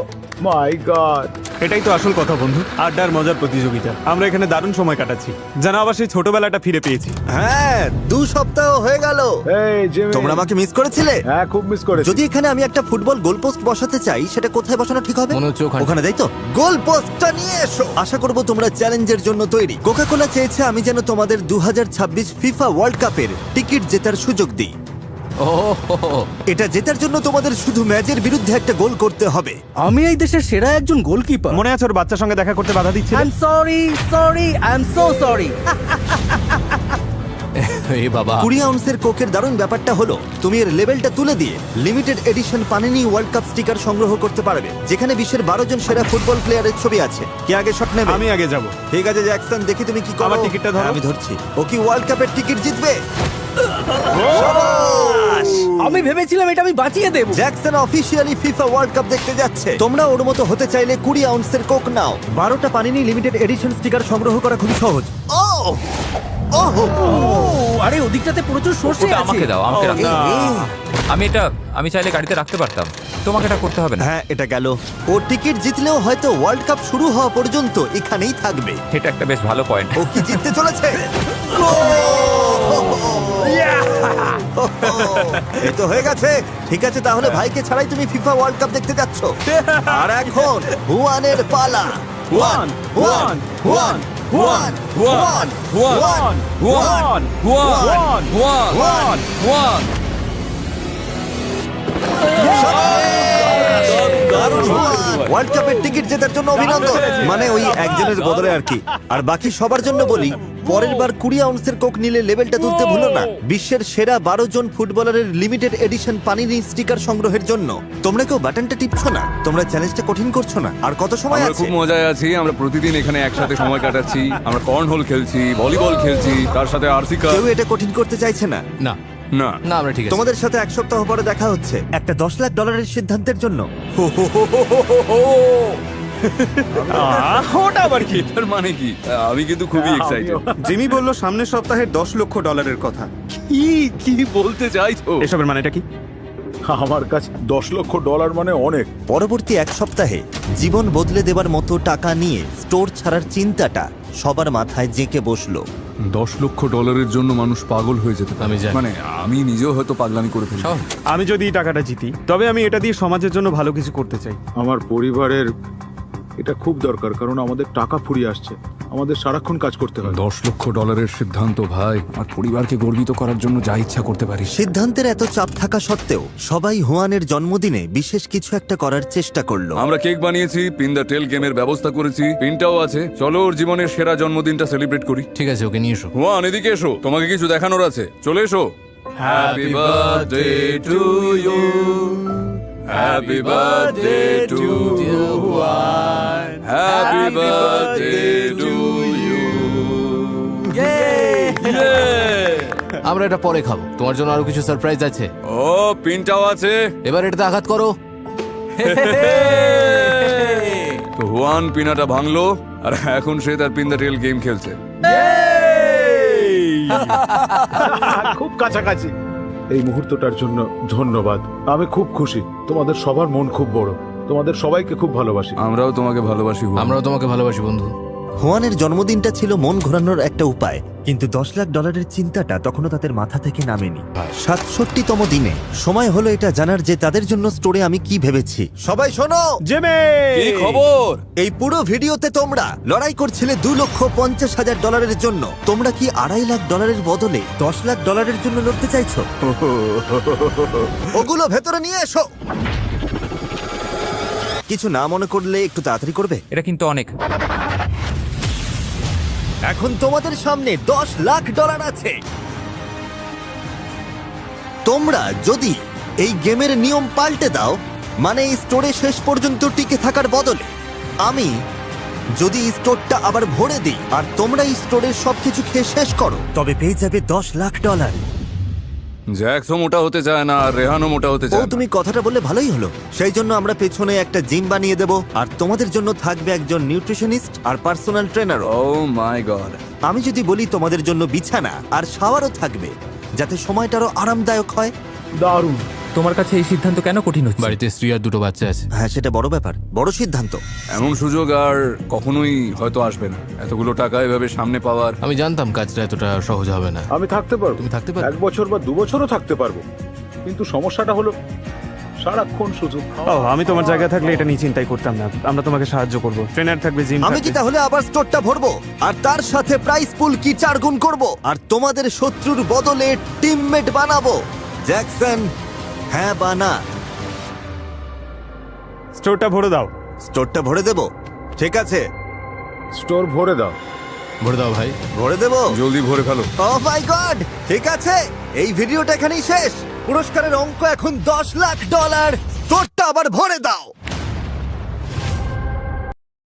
মাই গড। এটাই তো আসল কথা বন্ধু, আড্ডার মজার প্রতিযোগিতা। আমরা এখানে দারুণ সময় কাটাচ্ছি, যেন আবার সেই ছোটবেলাটা ফিরে পেয়েছি। হ্যাঁ, 2 সপ্তাহ হয়ে গেল। এই জিমি, তোমরা আমাকে মিস করেছিলে? হ্যাঁ, খুব মিস করেছি। যদি এখানে আমি একটা ফুটবল গোল পোস্ট বসাতে চাই, সেটা কোথায় বসানো ঠিক হবে? মনে হচ্ছে ওখানে। ওখানে, তাই তো? গোল পোস্টটা নিয়ে এসো। আশা করব তোমরা চ্যালেঞ্জের জন্য তৈরি। কোকা-কোলা চেয়েছে আমি যেন তোমাদের 2026 ফিফা ওয়ার্ল্ড কাপের টিকিট জেতার সুযোগ দিই। ও, এটা জেতার জন্য তোমাদের শুধু ম্যাচের বিরুদ্ধে একটা গোল করতে হবে। আমি এই দেশের সেরা একজন গোলকিপার। মনে আছে ওর বাচ্চার সঙ্গে দেখা করতে বাধা দিচ্ছিল? I am sorry, I am so sorry. এ বাবা 20 আউন্সের কোকের দারুণ ব্যাপারটা হলো তুমি এর লেভেলটা তুলে দিয়ে limited edition panini world cup sticker সংগ্রহ করতে পারবে, যেখানে বিশ্বের 12 জন সেরা ফুটবল প্লেয়ারের ছবি আছে। কে আগে শট নেবে? আমি আগে যাব। ঠিক আছে জ্যাকসন, দেখি তুমি কি করো। আমার টিকিটটা ধরো। হ্যাঁ, আমি ধরছি। ও কি ওয়ার্ল্ড কাপের টিকিট জিতবে? আমি ভেবেছিলাম এটা আমি বাঁচিয়ে দেব। Jackson officially FIFA world cup দেখতে যাচ্ছে। তোমরা ওর মতো হতে চাইলে 20 আউন্সের কোক নাও। 12টা পানিনি লিমিটেড এডিশন স্টিকার সংগ্রহ করা খুবই সহজ। আরে ওদিকটাতে প্রচুর সর্ষে ওটা আছে। আমাকে দাও, আমাকে রাখতে আমি চাইলে গাড়িতে রাখতে পারতাম, তোমাকে এটা করতে হবে না। হ্যাঁ, এটা গেল। ও টিকিট জিতলেও হয়তো ওয়ার্ল্ড কাপ শুরু হওয়া পর্যন্ত এখানেই থাকবে। এটা একটা বেশ ভালো পয়েন্ট। ও কি জিততে চলেছে? এই তো হয়ে গেছে। ঠিক আছে, তাহলে ভাইকে ছাড়াই তুমি ফিফা ওয়ার্ল্ড কাপ দেখতে যাচ্ছ। আর এখন হুয়ানের পালা। Juan Juan Juan Juan Juan Juan Juan Juan Juan Juan. World কাপের টিকিট জেতার জন্য অভিনন্দন। মানে ওই একজনের বদলে আর কি। আর বাকি সবার জন্য বলি, পরের বার 20 আউন্সের কোক নিলে লেভেলটা তুলতে ভুলো না। বিশ্বের সেরা 12 জন ফুটবলারের লিমিটেড এডিশন পানিনি স্টিকার সংগ্রহের জন্য। তোমরা কেউ বাটনটা টিপছো না, তোমরা চ্যালেঞ্জটা কঠিন করছো না। আর কত সময় আমরা আছে? খুব মজায় আছি, আমরা প্রতিদিন এখানে একসাথে সময় কাটাচ্ছি, আমরা কর্নহোল খেলছি, ভলিবল খেলছি, তার সাথে আরসি কাপ। কেউ এটা কঠিন করতে চাইছে না। না না না আমরা ঠিক আছে। তোমাদের সাথে এক সপ্তাহ পরে দেখা হচ্ছে একটা $10 লাখ সিদ্ধান্তের জন্য। ওটা আবার কি? এটার মানে কি? আমি কিন্তু খুবই এক্সাইটেড। জিমি বলল সামনের সপ্তাহে $10 লক্ষ কথা। কি বলতে চাইছো? এসবের মানেটা কি? আমার কাছে $10 লক্ষ মানে অনেক। পরবর্তী এক সপ্তাহে জীবন বদলে দেবার মতো টাকা নিয়ে স্টোর ছাড়ার চিন্তাটা সবার মাথায় জেঁকে বসলো। $10 লক্ষ জন্য মানুষ পাগল হয়ে যেতে পারে। আমি জানি। মানে আমি নিজেও হয়তো পাগলামি করে ফেলি। আমি যদি এই টাকাটা জিতি, তবে আমি এটা দিয়ে সমাজের জন্য ভালো কিছু করতে চাই। আমার পরিবারের এটা খুব দরকার, কারণ আমাদের টাকা ফুরিয়ে আসছে, আমাদের সারাক্ষণ কাজ করতে হয়। $10 লক্ষ সিদ্ধান্ত ভাই, আমার পরিবারকে গর্বিত করার জন্য যা ইচ্ছা করতে পারি। সিদ্ধান্তের এত চাপ থাকা সত্ত্বেও সবাই হুয়ানের জন্মদিনে বিশেষ কিছু একটা করার চেষ্টা করলো। আমরা কেক বানিয়েছি, পিন দ্য টেল গেমের ব্যবস্থা করেছি, পিনটাও আছে। চলো ওর জীবনের সেরা জন্মদিনটা সেলিব্রেট করি। ঠিক আছে, ওকে নিয়ে এসো। হুয়ান, এদিকে এসো, তোমাকে কিছু দেখানোর আছে। চলে এসো। Happy birthday to you, happy birthday to you, happy birthday to you. আমরা এটা পরে খাবো, তোমার জন্য আরো কিছু সারপ্রাইজ আছে। ও, পিনটাও আছে। এবার এটাতে আঘাত করো। তো হুয়ান পিনাটা ভাঙলো, আর এখন সে তার পিন দ্য টেল গেম খেলছে। খুব কাছাকাছি। এই মুহূর্তটার জন্য ধন্যবাদ। আমি খুব খুশি। তোমাদের সবার মন খুব বড়। তোমাদের সবাইকে খুব ভালোবাসি। আমরাও তোমাকে ভালোবাসি হুয়ান। আমরাও তোমাকে ভালোবাসি বন্ধু। হুয়ানের জন্মদিনটা ছিল মন ঘোরানোর একটা উপায়, কিন্তু $10 লাখ চিন্তাটা তখনও তাদের মাথা থেকে নামেনি। 67তম দিনে সময় হলো এটা জানার যে তাদের জন্য স্টোরে আমি কি ভেবেছি। সবাই শোনো। জেমে, কি খবর? এই পুরো ভিডিওতে তোমরা লড়াই করছিলে $2,50,000 জন্য। তোমরা কি $2.5 লাখ বদলে $10 লাখ জন্য লড়তে চাইছো? ওগুলো ভেতরে নিয়ে এসো। কিছু না মনে করলে একটু তাড়াতাড়ি করবে। এটা কিন্তু অনেক। এখন তোমাদের সামনে $10 লাখ আছে। তোমরা যদি এই গেমের নিয়ম পাল্টে দাও, মানে এই স্টোরে শেষ পর্যন্ত টিকে থাকার বদলে আমি যদি এই স্টোরটা আবার ভরে দিই আর তোমরা এই স্টোরের সবকিছু খেয়ে শেষ করো, তবে পেয়ে যাবে $10 লাখ। জ্যাকসও মোটা হতে চায় না, আর রেহানও মোটা হতে ও, চায় না। তুমি কথাটা বললে ভালোই হলো। সেই জন্য আমরা পেছনে একটা জিম বানিয়ে দেব, আর তোমাদের জন্য থাকবে একজন নিউট্রিশনিস্ট আর পার্সোনাল ট্রেনারও। ও মাই গড। আমি যদি বলি তোমাদের জন্য বিছানা আর শাওয়ারও থাকবে, যাতে সময়টা আরো আরামদায়ক হয়। দারুণ। তোমার কাছে এই সিদ্ধান্ত কেন কঠিন হচ্ছে? বাড়িতে স্ত্রী আর 2 বাচ্চা আছে। হ্যাঁ, সেটা বড় ব্যাপার, বড় সিদ্ধান্ত। এমন সুযোগ আর কখনোই হয়তো আসবে না, এতগুলো টাকা এভাবে সামনে পাওয়ার। আমি জানতাম কাজটা এতটা সহজ হবে না। আমি থাকতে পারবো। তুমি থাকতে পারবে? 1 বছর বা 2 বছরও থাকতে পারবো, কিন্তু সমস্যাটা হলো সারাক্ষণ শুধু ও, আমি তোমার জায়গায় থাকলে এটা নিয়ে চিন্তাই করতাম না। আমরা তোমাকে সাহায্য করব, ট্রেনার থাকবে, জিম আমি কি তাহলে আবার স্টোরটা ভরবো, আর তার সাথে প্রাইস পুল কি 4 গুণ করবো, আর তোমাদের শত্রুর বদলে টিমমেট বানাবো? জ্যাকসন, হ্যাঁ বা না? স্টোরটা ভরে দাও। স্টোরটা ভরে দেবো? ঠিক আছে। স্টোর ভরে দাও। ভরে দাও ভাই। ভরে দেবো? জলদি ভরে ফেলো। ও মাই গড, ঠিক আছে, এই ভিডিওটা এখানেই শেষ। পুরস্কারের অঙ্ক এখন $10 লাখ। তোরটা আবার ভরে দাও।